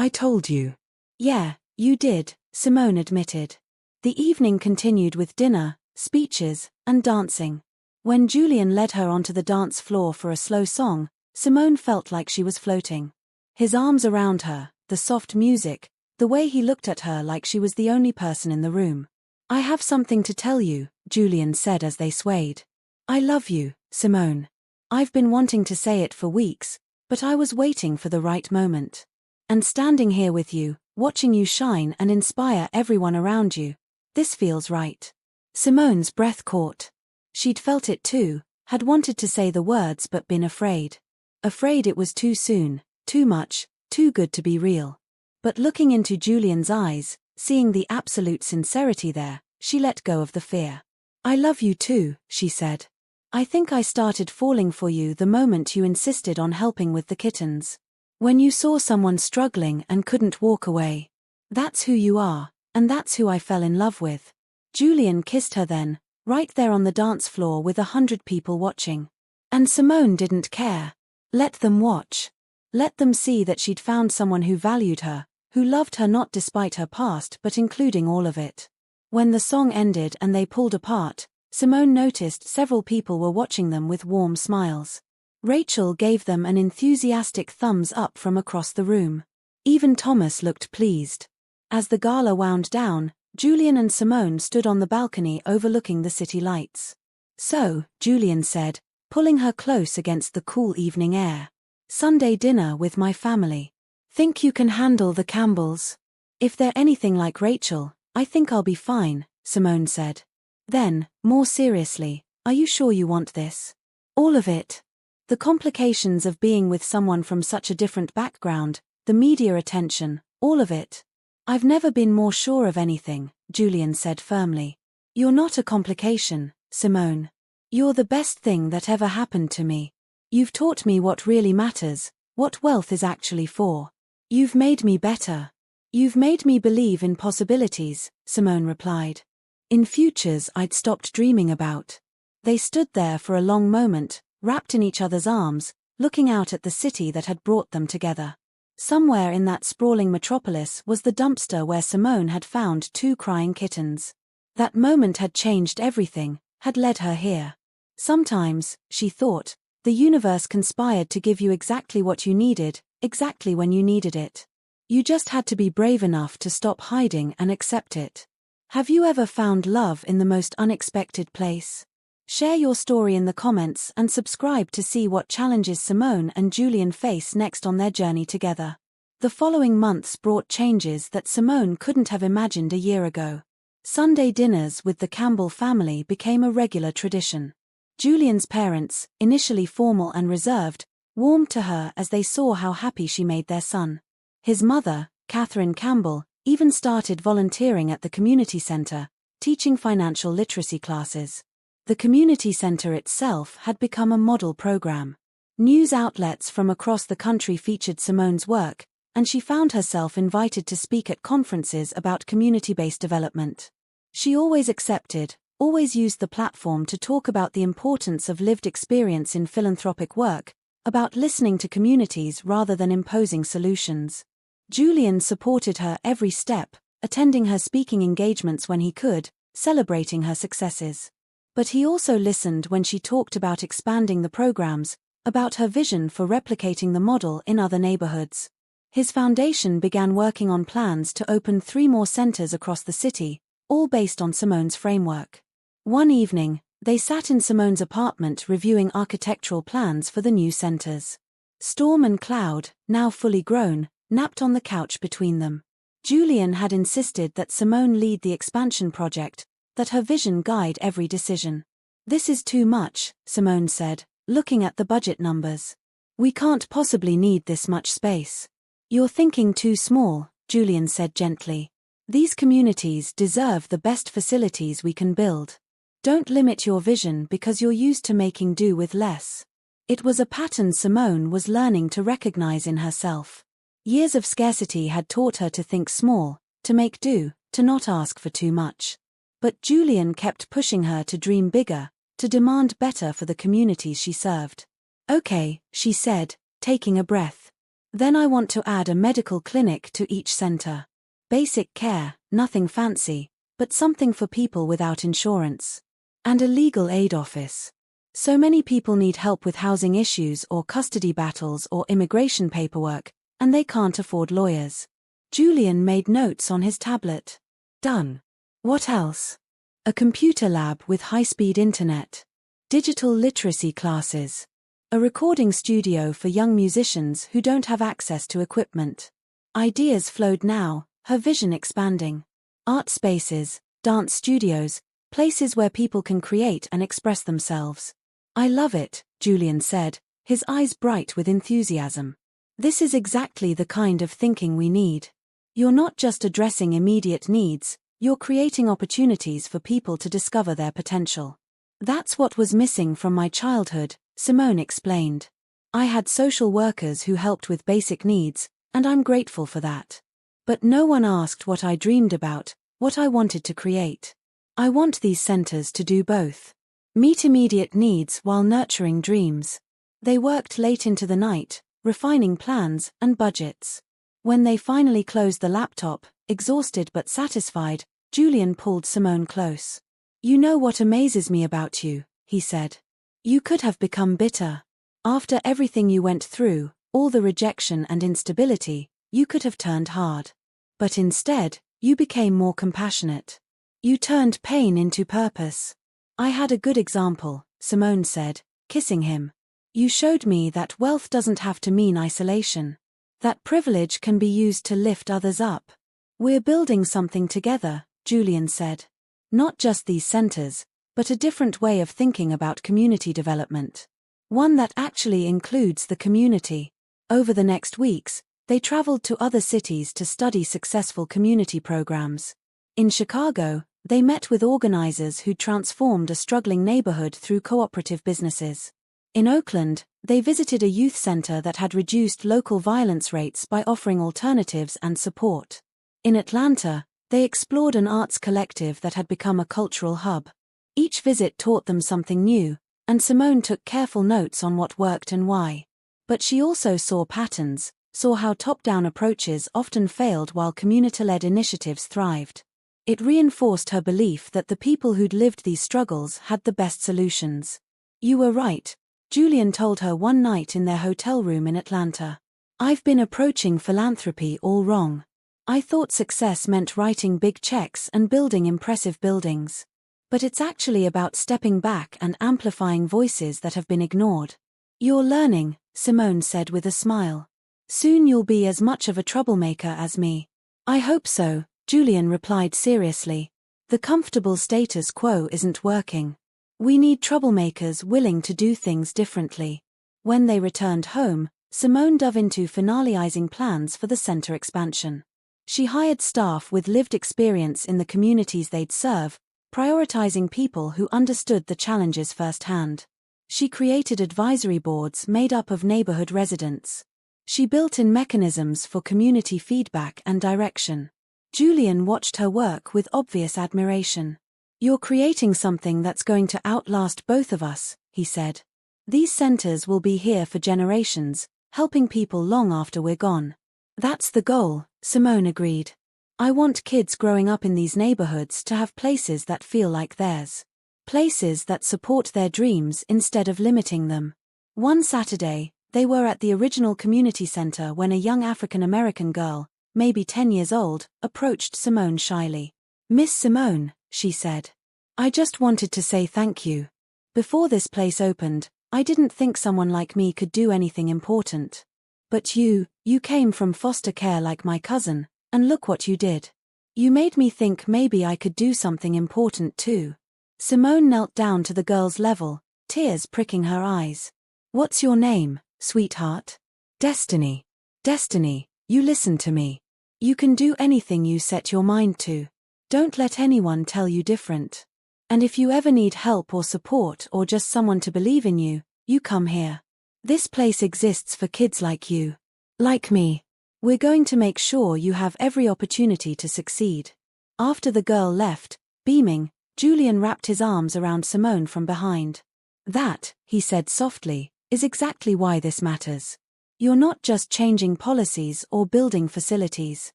"I told you." "Yeah, you did," Simone admitted. The evening continued with dinner, speeches, and dancing. When Julian led her onto the dance floor for a slow song, Simone felt like she was floating. His arms around her, the soft music, the way he looked at her like she was the only person in the room. "I have something to tell you," Julian said as they swayed. "I love you, Simone. I've been wanting to say it for weeks, but I was waiting for the right moment. And standing here with you, watching you shine and inspire everyone around you, this feels right." Simone's breath caught. She'd felt it too, had wanted to say the words but been afraid. Afraid it was too soon, too much, too good to be real. But looking into Julian's eyes, seeing the absolute sincerity there, she let go of the fear. "I love you too," she said. "I think I started falling for you the moment you insisted on helping with the kittens. When you saw someone struggling and couldn't walk away. That's who you are, and that's who I fell in love with." Julian kissed her then, right there on the dance floor with 100 people watching. And Simone didn't care. Let them watch. Let them see that she'd found someone who valued her, who loved her not despite her past but including all of it. When the song ended and they pulled apart, Simone noticed several people were watching them with warm smiles. Rachel gave them an enthusiastic thumbs up from across the room. Even Thomas looked pleased. As the gala wound down, Julian and Simone stood on the balcony overlooking the city lights. "So," Julian said, pulling her close against the cool evening air. "Sunday dinner with my family. Think you can handle the Campbells?" "If they're anything like Rachel, I think I'll be fine," Simone said. Then, more seriously, "Are you sure you want this? All of it? The complications of being with someone from such a different background, the media attention, all of it?" "I've never been more sure of anything," Julian said firmly. "You're not a complication, Simone. You're the best thing that ever happened to me. You've taught me what really matters, what wealth is actually for. You've made me better. You've made me believe in possibilities," Simone replied. "In futures I'd stopped dreaming about." They stood there for a long moment, wrapped in each other's arms, looking out at the city that had brought them together. Somewhere in that sprawling metropolis was the dumpster where Simone had found 2 crying kittens. That moment had changed everything, had led her here. Sometimes, she thought, the universe conspired to give you exactly what you needed, exactly when you needed it. You just had to be brave enough to stop hiding and accept it. Have you ever found love in the most unexpected place? Share your story in the comments and subscribe to see what challenges Simone and Julian face next on their journey together. The following months brought changes that Simone couldn't have imagined a year ago. Sunday dinners with the Campbell family became a regular tradition. Julian's parents, initially formal and reserved, warmed to her as they saw how happy she made their son. His mother, Catherine Campbell, even started volunteering at the community center, teaching financial literacy classes. The community center itself had become a model program. News outlets from across the country featured Simone's work, and she found herself invited to speak at conferences about community-based development. She always accepted, always used the platform to talk about the importance of lived experience in philanthropic work, about listening to communities rather than imposing solutions. Julian supported her every step, attending her speaking engagements when he could, celebrating her successes. But he also listened when she talked about expanding the programs, about her vision for replicating the model in other neighborhoods. His foundation began working on plans to open 3 more centers across the city, all based on Simone's framework. One evening, they sat in Simone's apartment reviewing architectural plans for the new centers. Storm and Cloud, now fully grown, napped on the couch between them. Julian had insisted that Simone lead the expansion project, that her vision guide every decision. "This is too much," Simone said, looking at the budget numbers. "We can't possibly need this much space." "You're thinking too small," Julian said gently. "These communities deserve the best facilities we can build. Don't limit your vision because you're used to making do with less." It was a pattern Simone was learning to recognize in herself. Years of scarcity had taught her to think small, to make do, to not ask for too much. But Julian kept pushing her to dream bigger, to demand better for the communities she served. "Okay," she said, taking a breath. "Then I want to add a medical clinic to each center. Basic care, nothing fancy, but something for people without insurance. And a legal aid office. So many people need help with housing issues or custody battles or immigration paperwork, and they can't afford lawyers." Julian made notes on his tablet. "Done. What else?" "A computer lab with high-speed internet. Digital literacy classes. A recording studio for young musicians who don't have access to equipment." Ideas flowed now, her vision expanding. Art spaces, dance studios, places where people can create and express themselves. "I love it," Julian said, his eyes bright with enthusiasm. "This is exactly the kind of thinking we need. You're not just addressing immediate needs, you're creating opportunities for people to discover their potential." "That's what was missing from my childhood," Simone explained. "I had social workers who helped with basic needs, and I'm grateful for that. But no one asked what I dreamed about, what I wanted to create. I want these centers to do both. Meet immediate needs while nurturing dreams." They worked late into the night, refining plans and budgets. When they finally closed the laptop, exhausted but satisfied, Julian pulled Simone close. "You know what amazes me about you," he said. "You could have become bitter. After everything you went through, all the rejection and instability, you could have turned hard. But instead, you became more compassionate. You turned pain into purpose." "I had a good example," Simone said, kissing him. "You showed me that wealth doesn't have to mean isolation. That privilege can be used to lift others up." "We're building something together," Julian said. "Not just these centers, but a different way of thinking about community development. One that actually includes the community." Over the next weeks, they traveled to other cities to study successful community programs. In Chicago, they met with organizers who transformed a struggling neighborhood through cooperative businesses. In Oakland, they visited a youth center that had reduced local violence rates by offering alternatives and support. In Atlanta, they explored an arts collective that had become a cultural hub. Each visit taught them something new, and Simone took careful notes on what worked and why. But she also saw patterns, saw how top-down approaches often failed while community-led initiatives thrived. It reinforced her belief that the people who'd lived these struggles had the best solutions. "You were right," Julian told her one night in their hotel room in Atlanta. I've been approaching philanthropy all wrong. I thought success meant writing big checks and building impressive buildings. But it's actually about stepping back and amplifying voices that have been ignored. You're learning, Simone said with a smile. Soon you'll be as much of a troublemaker as me. I hope so, Julian replied seriously. The comfortable status quo isn't working. We need troublemakers willing to do things differently. When they returned home, Simone dove into finalizing plans for the center expansion. She hired staff with lived experience in the communities they'd serve, prioritizing people who understood the challenges firsthand. She created advisory boards made up of neighborhood residents. She built in mechanisms for community feedback and direction. Julian watched her work with obvious admiration. You're creating something that's going to outlast both of us, he said. These centers will be here for generations, helping people long after we're gone. That's the goal, Simone agreed. I want kids growing up in these neighborhoods to have places that feel like theirs. Places that support their dreams instead of limiting them. One Saturday, they were at the original community center when a young African-American girl, maybe 10 years old, approached Simone shyly. Miss Simone, she said. I just wanted to say thank you. Before this place opened, I didn't think someone like me could do anything important. But you came from foster care like my cousin, and look what you did. You made me think maybe I could do something important too. Simone knelt down to the girl's level, tears pricking her eyes. What's your name, sweetheart? Destiny. Destiny, you listen to me. You can do anything you set your mind to. Don't let anyone tell you different. And if you ever need help or support or just someone to believe in you, you come here. This place exists for kids like you. Like me. We're going to make sure you have every opportunity to succeed. After the girl left, beaming, Julian wrapped his arms around Simone from behind. That, he said softly, is exactly why this matters. You're not just changing policies or building facilities.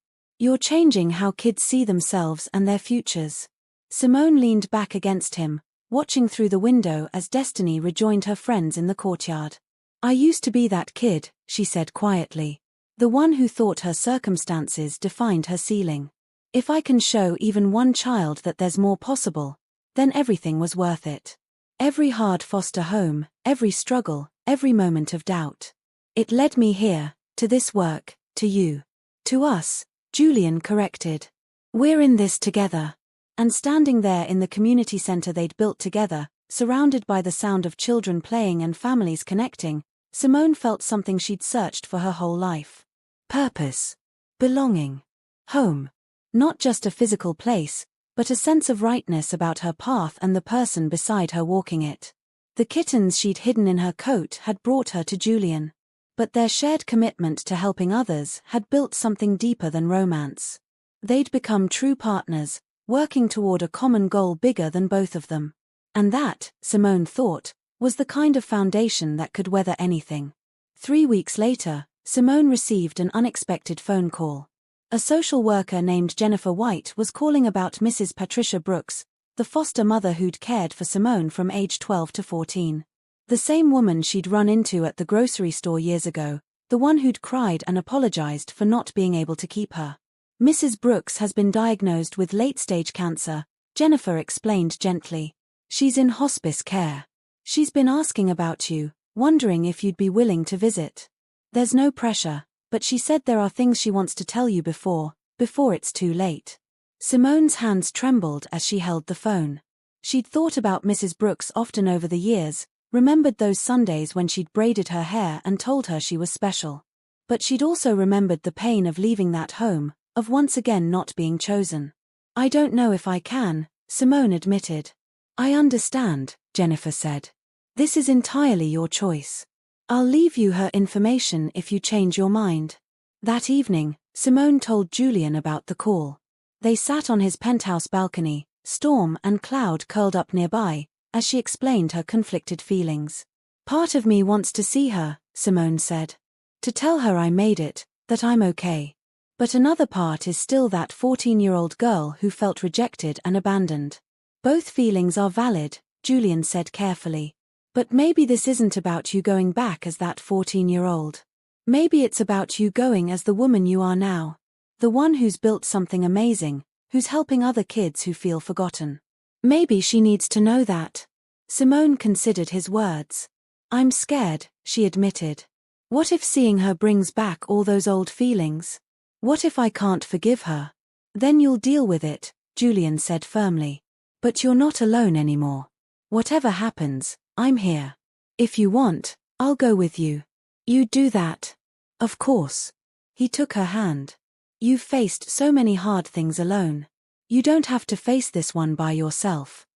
You're changing how kids see themselves and their futures. Simone leaned back against him, watching through the window as Destiny rejoined her friends in the courtyard. I used to be that kid, she said quietly. The one who thought her circumstances defined her ceiling. If I can show even one child that there's more possible, then everything was worth it. Every hard foster home, every struggle, every moment of doubt. It led me here, to this work, to you. To us, Julian corrected. We're in this together. And standing there in the community center they'd built together, surrounded by the sound of children playing and families connecting, Simone felt something she'd searched for her whole life. Purpose. Belonging. Home. Not just a physical place, but a sense of rightness about her path and the person beside her walking it. The kittens she'd hidden in her coat had brought her to Julian. But their shared commitment to helping others had built something deeper than romance. They'd become true partners, working toward a common goal bigger than both of them. And that, Simone thought, was the kind of foundation that could weather anything. 3 weeks later, Simone received an unexpected phone call. A social worker named Jennifer White was calling about Mrs. Patricia Brooks, the foster mother who'd cared for Simone from age 12 to 14. The same woman she'd run into at the grocery store years ago, the one who'd cried and apologized for not being able to keep her. Mrs. Brooks has been diagnosed with late-stage cancer, Jennifer explained gently. She's in hospice care. She's been asking about you, wondering if you'd be willing to visit. There's no pressure, but she said there are things she wants to tell you before it's too late. Simone's hands trembled as she held the phone. She'd thought about Mrs. Brooks often over the years, remembered those Sundays when she'd braided her hair and told her she was special. But she'd also remembered the pain of leaving that home, of once again not being chosen. I don't know if I can, Simone admitted. I understand, Jennifer said. This is entirely your choice. I'll leave you her information if you change your mind. That evening, Simone told Julian about the call. They sat on his penthouse balcony, storm and cloud curled up nearby, as she explained her conflicted feelings. Part of me wants to see her, Simone said. To tell her I made it, that I'm okay. But another part is still that 14-year-old girl who felt rejected and abandoned. Both feelings are valid, Julian said carefully. But maybe this isn't about you going back as that 14-year-old. Maybe it's about you going as the woman you are now. The one who's built something amazing, who's helping other kids who feel forgotten. Maybe she needs to know that. Simone considered his words. I'm scared, she admitted. What if seeing her brings back all those old feelings? What if I can't forgive her? Then you'll deal with it, Julian said firmly. But you're not alone anymore. Whatever happens, I'm here. If you want, I'll go with you. You'd do that? Of course. He took her hand. You've faced so many hard things alone. You don't have to face this one by yourself.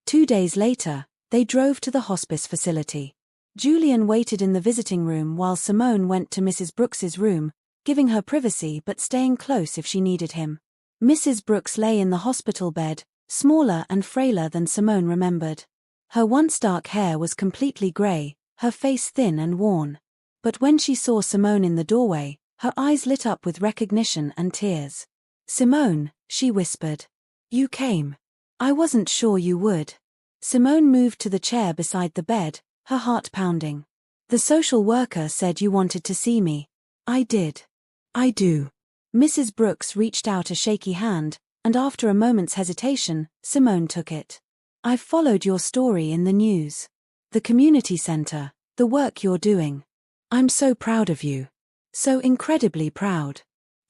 2 days later, they drove to the hospice facility. Julian waited in the visiting room while Simone went to Mrs. Brooks's room, giving her privacy but staying close if she needed him. Mrs. Brooks lay in the hospital bed, smaller and frailer than Simone remembered. Her once dark hair was completely grey, her face thin and worn. But when she saw Simone in the doorway, her eyes lit up with recognition and tears. Simone, she whispered. You came. I wasn't sure you would. Simone moved to the chair beside the bed, her heart pounding. The social worker said you wanted to see me. I did. I do. Mrs. Brooks reached out a shaky hand, and after a moment's hesitation, Simone took it. I've followed your story in the news. The community center, the work you're doing. I'm so proud of you. So incredibly proud.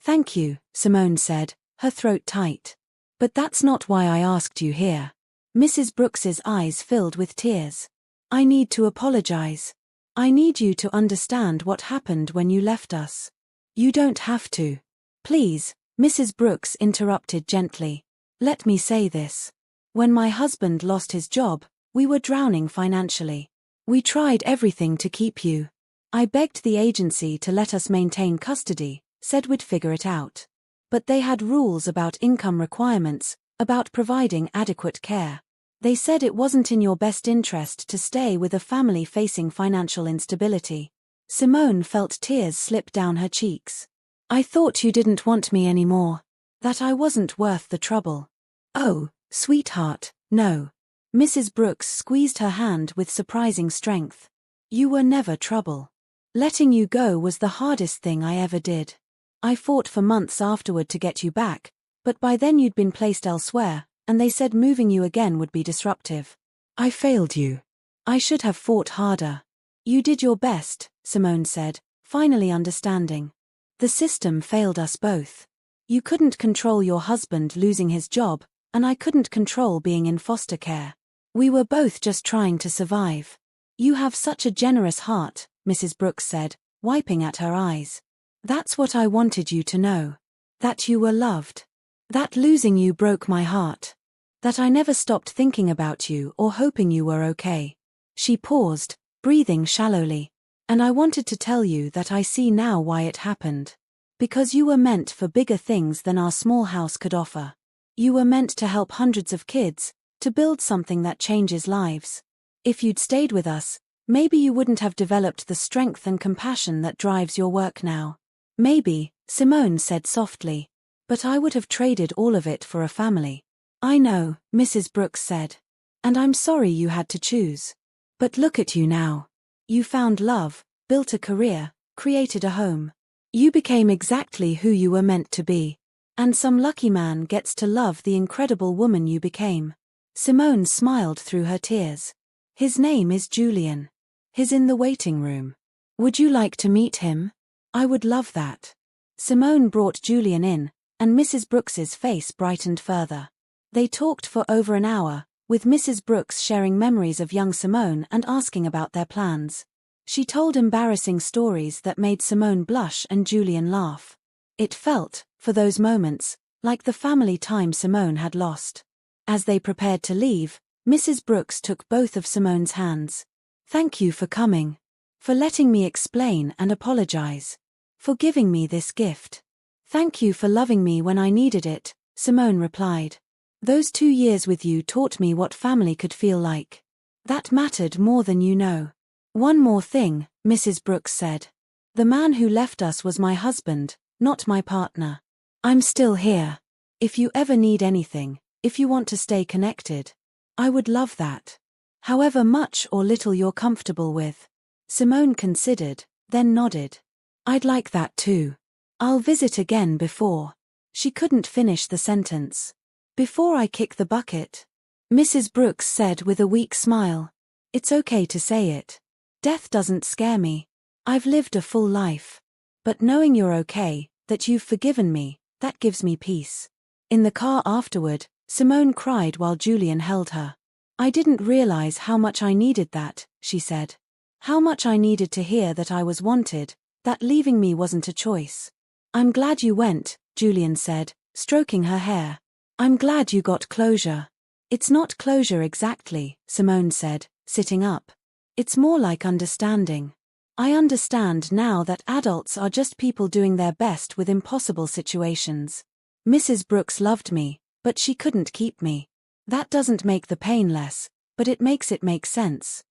Thank you, Simone said, her throat tight. But that's not why I asked you here. Mrs. Brooks's eyes filled with tears. I need to apologize. I need you to understand what happened when you left us. You don't have to. Please, Mrs. Brooks interrupted gently. Let me say this. When my husband lost his job, we were drowning financially. We tried everything to keep you. I begged the agency to let us maintain custody, said we'd figure it out. But they had rules about income requirements, about providing adequate care. They said it wasn't in your best interest to stay with a family facing financial instability. Simone felt tears slip down her cheeks. I thought you didn't want me anymore. That I wasn't worth the trouble. Oh, sweetheart, no. Mrs. Brooks squeezed her hand with surprising strength. You were never trouble. Letting you go was the hardest thing I ever did. I fought for months afterward to get you back, but by then you'd been placed elsewhere, and they said moving you again would be disruptive. I failed you. I should have fought harder. You did your best, Simone said, finally understanding. The system failed us both. You couldn't control your husband losing his job, and I couldn't control being in foster care. We were both just trying to survive. You have such a generous heart, Mrs. Brooks said, wiping at her eyes. That's what I wanted you to know. That you were loved. That losing you broke my heart. That I never stopped thinking about you or hoping you were okay. She paused, breathing shallowly. And I wanted to tell you that I see now why it happened. Because you were meant for bigger things than our small house could offer. You were meant to help hundreds of kids, to build something that changes lives. If you'd stayed with us, maybe you wouldn't have developed the strength and compassion that drives your work now. Maybe, Simone said softly. But I would have traded all of it for a family. I know, Mrs. Brooks said. And I'm sorry you had to choose. But look at you now. You found love, built a career, created a home. You became exactly who you were meant to be. And some lucky man gets to love the incredible woman you became. Simone smiled through her tears. His name is Julian. He's in the waiting room. Would you like to meet him? I would love that. Simone brought Julian in, and Mrs. Brooks's face brightened further. They talked for over an hour, with Mrs. Brooks sharing memories of young Simone and asking about their plans. She told embarrassing stories that made Simone blush and Julian laugh. It felt, for those moments, like the family time Simone had lost. As they prepared to leave, Mrs. Brooks took both of Simone's hands. Thank you for coming. For letting me explain and apologize. For giving me this gift. Thank you for loving me when I needed it, Simone replied. Those 2 years with you taught me what family could feel like. That mattered more than you know. One more thing, Mrs. Brooks said. The man who left us was my husband, not my partner. I'm still here. If you ever need anything, if you want to stay connected, I would love that. However much or little you're comfortable with. Simone considered, then nodded. I'd like that too. I'll visit again before. She couldn't finish the sentence. Before I kick the bucket. Mrs. Brooks said with a weak smile. It's okay to say it. Death doesn't scare me. I've lived a full life. But knowing you're okay, that you've forgiven me, that gives me peace. In the car afterward, Simone cried while Julian held her. I didn't realize how much I needed that, she said. How much I needed to hear that I was wanted, that leaving me wasn't a choice. I'm glad you went, Julian said, stroking her hair. I'm glad you got closure. It's not closure exactly, Simone said, sitting up. It's more like understanding. I understand now that adults are just people doing their best with impossible situations. Mrs. Brooks loved me, but she couldn't keep me. That doesn't make the pain less, but it makes it make sense.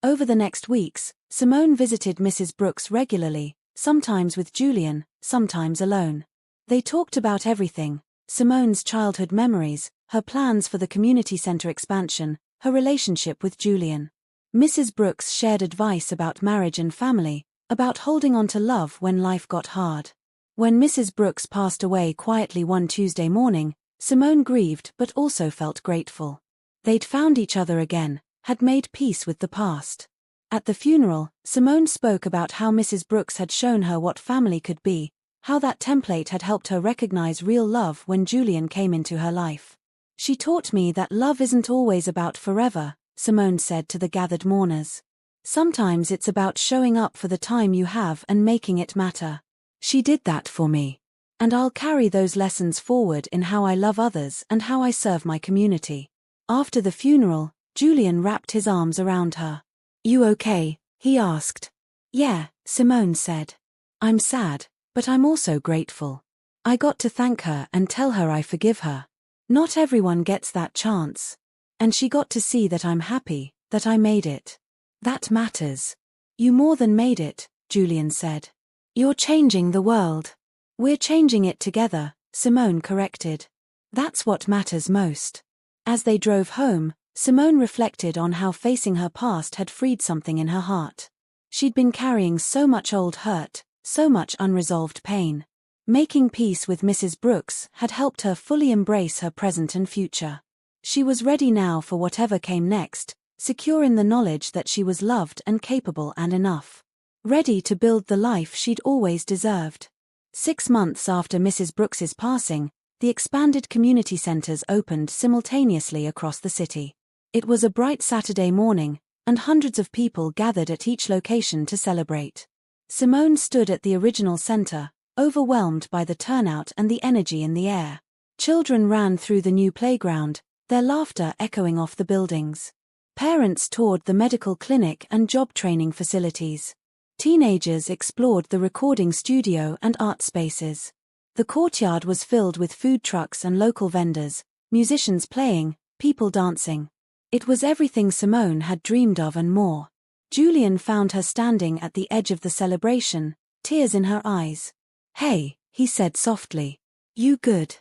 Over the next weeks, Simone visited Mrs. Brooks regularly, sometimes with Julian, sometimes alone. They talked about everything: Simone's childhood memories, her plans for the community center expansion, her relationship with Julian. Mrs. Brooks shared advice about marriage and family, about holding on to love when life got hard. When Mrs. Brooks passed away quietly one Tuesday morning, Simone grieved but also felt grateful. They'd found each other again, had made peace with the past. At the funeral, Simone spoke about how Mrs. Brooks had shown her what family could be, how that template had helped her recognize real love when Julian came into her life. She taught me that love isn't always about forever, Simone said to the gathered mourners. Sometimes it's about showing up for the time you have and making it matter. She did that for me. And I'll carry those lessons forward in how I love others and how I serve my community. After the funeral, Julian wrapped his arms around her. You okay? He asked. Yeah, Simone said. I'm sad, but I'm also grateful. I got to thank her and tell her I forgive her. Not everyone gets that chance. And she got to see that I'm happy, that I made it. That matters. You more than made it, Julian said. You're changing the world. We're changing it together, Simone corrected. That's what matters most. As they drove home, Simone reflected on how facing her past had freed something in her heart. She'd been carrying so much old hurt, so much unresolved pain. Making peace with Mrs. Brooks had helped her fully embrace her present and future. She was ready now for whatever came next, secure in the knowledge that she was loved and capable and enough. Ready to build the life she'd always deserved. 6 months after Mrs. Brooks's passing, the expanded community centers opened simultaneously across the city. It was a bright Saturday morning, and hundreds of people gathered at each location to celebrate. Simone stood at the original center, overwhelmed by the turnout and the energy in the air. Children ran through the new playground, their laughter echoing off the buildings. Parents toured the medical clinic and job training facilities. Teenagers explored the recording studio and art spaces. The courtyard was filled with food trucks and local vendors, musicians playing, people dancing. It was everything Simone had dreamed of and more. Julian found her standing at the edge of the celebration, tears in her eyes. Hey, he said softly. You good?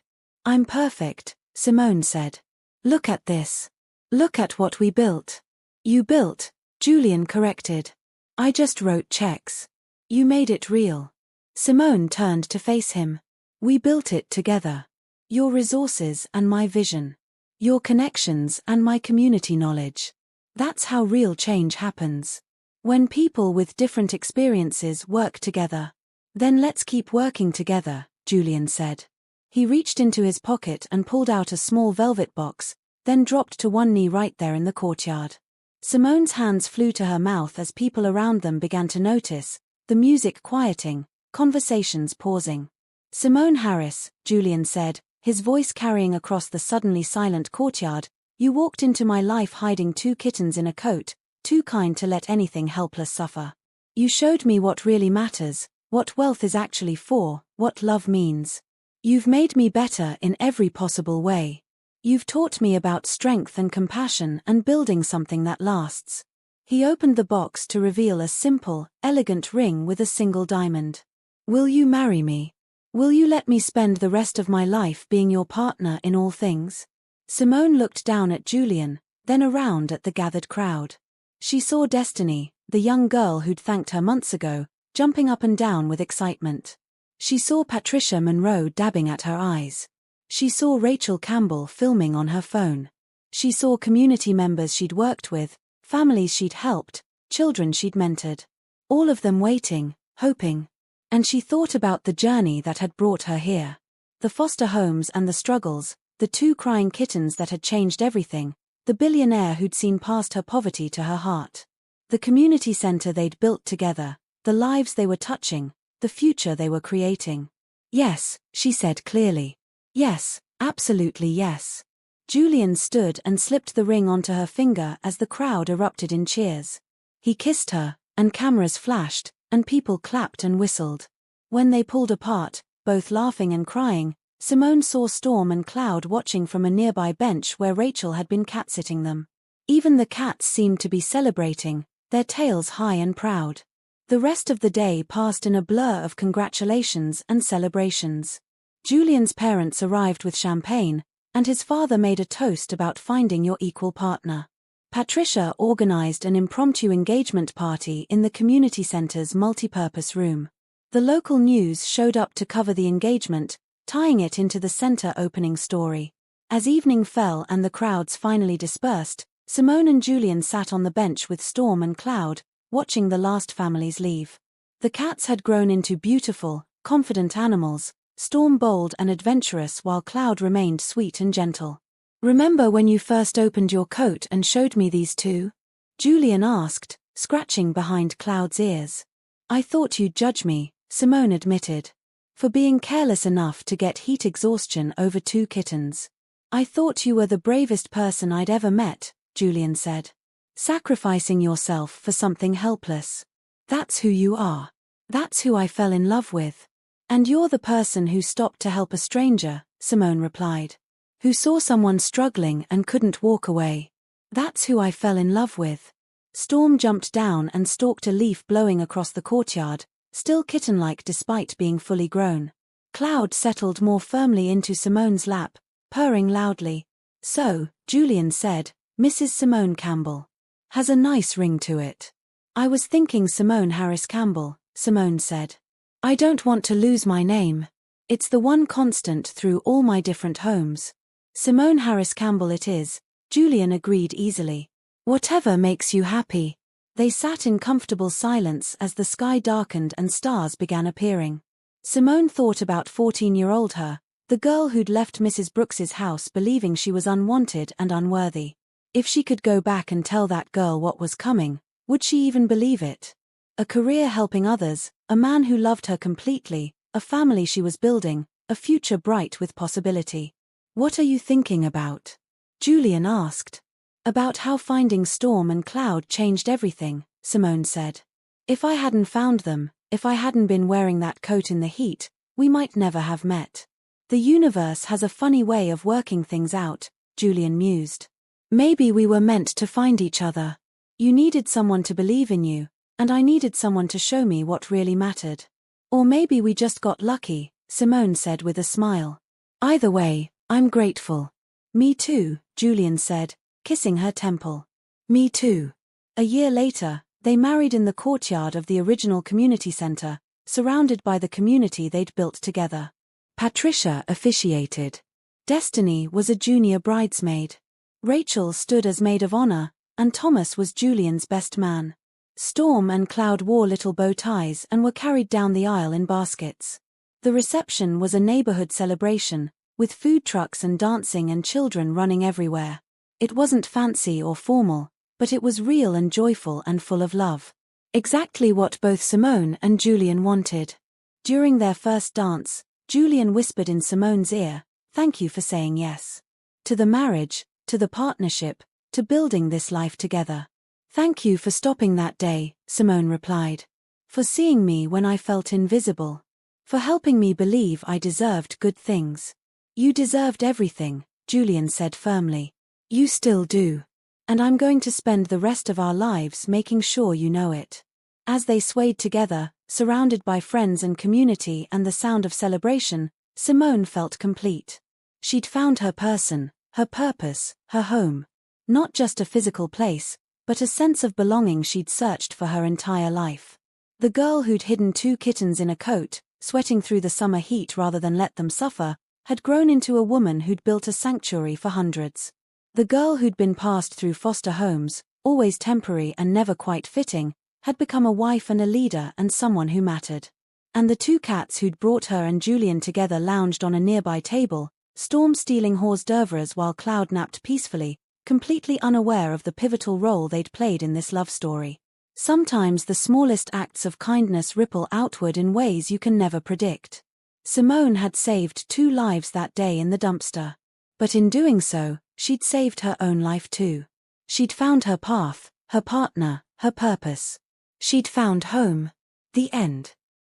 I'm perfect, Simone said. Look at this. Look at what we built. You built, Julian corrected. I just wrote checks. You made it real. Simone turned to face him. We built it together. Your resources and my vision. Your connections and my community knowledge. That's how real change happens. When people with different experiences work together. Then let's keep working together, Julian said. He reached into his pocket and pulled out a small velvet box, then dropped to one knee right there in the courtyard. Simone's hands flew to her mouth as people around them began to notice, the music quieting, conversations pausing. Simone Harris, Julian said, his voice carrying across the suddenly silent courtyard, you walked into my life hiding 2 kittens in a coat, too kind to let anything helpless suffer. You showed me what really matters, what wealth is actually for, what love means. You've made me better in every possible way. You've taught me about strength and compassion and building something that lasts. He opened the box to reveal a simple, elegant ring with a single diamond. Will you marry me? Will you let me spend the rest of my life being your partner in all things? Simone looked down at Julian, then around at the gathered crowd. She saw Destiny, the young girl who'd thanked her months ago, jumping up and down with excitement. She saw Patricia Monroe dabbing at her eyes. She saw Rachel Campbell filming on her phone. She saw community members she'd worked with, families she'd helped, children she'd mentored. All of them waiting, hoping. And she thought about the journey that had brought her here. The foster homes and the struggles, the 2 crying kittens that had changed everything, the billionaire who'd seen past her poverty to her heart. The community center they'd built together, the lives they were touching, the future they were creating. Yes, she said clearly. Yes, absolutely yes. Julian stood and slipped the ring onto her finger as the crowd erupted in cheers. He kissed her, and cameras flashed, and people clapped and whistled. When they pulled apart, both laughing and crying, Simone saw Storm and Cloud watching from a nearby bench where Rachel had been cat-sitting them. Even the cats seemed to be celebrating, their tails high and proud. The rest of the day passed in a blur of congratulations and celebrations. Julian's parents arrived with champagne, and his father made a toast about finding your equal partner. Patricia organized an impromptu engagement party in the community center's multipurpose room. The local news showed up to cover the engagement, tying it into the center opening story. As evening fell and the crowds finally dispersed, Simone and Julian sat on the bench with Storm and Cloud, watching the last families leave. The cats had grown into beautiful, confident animals, Storm bold and adventurous while Cloud remained sweet and gentle. "Remember when you first opened your coat and showed me these 2? Julian asked, scratching behind Cloud's ears. "I thought you'd judge me," Simone admitted. "For being careless enough to get heat exhaustion over 2 kittens. I thought you were the bravest person I'd ever met," Julian said. "Sacrificing yourself for something helpless. That's who you are. That's who I fell in love with." "And you're the person who stopped to help a stranger," Simone replied. "Who saw someone struggling and couldn't walk away. That's who I fell in love with." Storm jumped down and stalked a leaf blowing across the courtyard, still kitten-like despite being fully grown. Cloud settled more firmly into Simone's lap, purring loudly. "So," Julian said, "Mrs. Simone Campbell. Has a nice ring to it." "I was thinking Simone Harris Campbell," Simone said. "I don't want to lose my name. It's the one constant through all my different homes." "Simone Harris Campbell it is," Julian agreed easily. "Whatever makes you happy." They sat in comfortable silence as the sky darkened and stars began appearing. Simone thought about 14-year-old her, the girl who'd left Mrs. Brooks's house believing she was unwanted and unworthy. If she could go back and tell that girl what was coming, would she even believe it? A career helping others, a man who loved her completely, a family she was building, a future bright with possibility. "What are you thinking about?" Julian asked. "About how finding Storm and Cloud changed everything," Simone said. "If I hadn't found them, if I hadn't been wearing that coat in the heat, we might never have met. The universe has a funny way of working things out," Julian mused. "Maybe we were meant to find each other. You needed someone to believe in you, and I needed someone to show me what really mattered. Or maybe we just got lucky," Simone said with a smile. "Either way, I'm grateful." "Me too," Julian said, kissing her temple. "Me too." A year later, they married in the courtyard of the original community center, surrounded by the community they'd built together. Patricia officiated. Destiny was a junior bridesmaid. Rachel stood as maid of honor, and Thomas was Julian's best man. Storm and Cloud wore little bow ties and were carried down the aisle in baskets. The reception was a neighborhood celebration, with food trucks and dancing and children running everywhere. It wasn't fancy or formal, but it was real and joyful and full of love. Exactly what both Simone and Julian wanted. During their first dance, Julian whispered in Simone's ear, "Thank you for saying yes. To the marriage, to the partnership, to building this life together." "Thank you for stopping that day," Simone replied. "For seeing me when I felt invisible. For helping me believe I deserved good things." "You deserved everything," Julian said firmly. "You still do. And I'm going to spend the rest of our lives making sure you know it." As they swayed together, surrounded by friends and community and the sound of celebration, Simone felt complete. She'd found her person, her purpose, her home. Not just a physical place, but a sense of belonging she'd searched for her entire life. The girl who'd hidden 2 kittens in a coat, sweating through the summer heat rather than let them suffer, had grown into a woman who'd built a sanctuary for hundreds. The girl who'd been passed through foster homes, always temporary and never quite fitting, had become a wife and a leader and someone who mattered. And the 2 cats who'd brought her and Julian together lounged on a nearby table, Storm stealing hors d'oeuvres while Cloud napped peacefully, completely unaware of the pivotal role they'd played in this love story. Sometimes the smallest acts of kindness ripple outward in ways you can never predict. Simone had saved 2 lives that day in the dumpster. But in doing so, she'd saved her own life too. She'd found her path, her partner, her purpose. She'd found home. The end.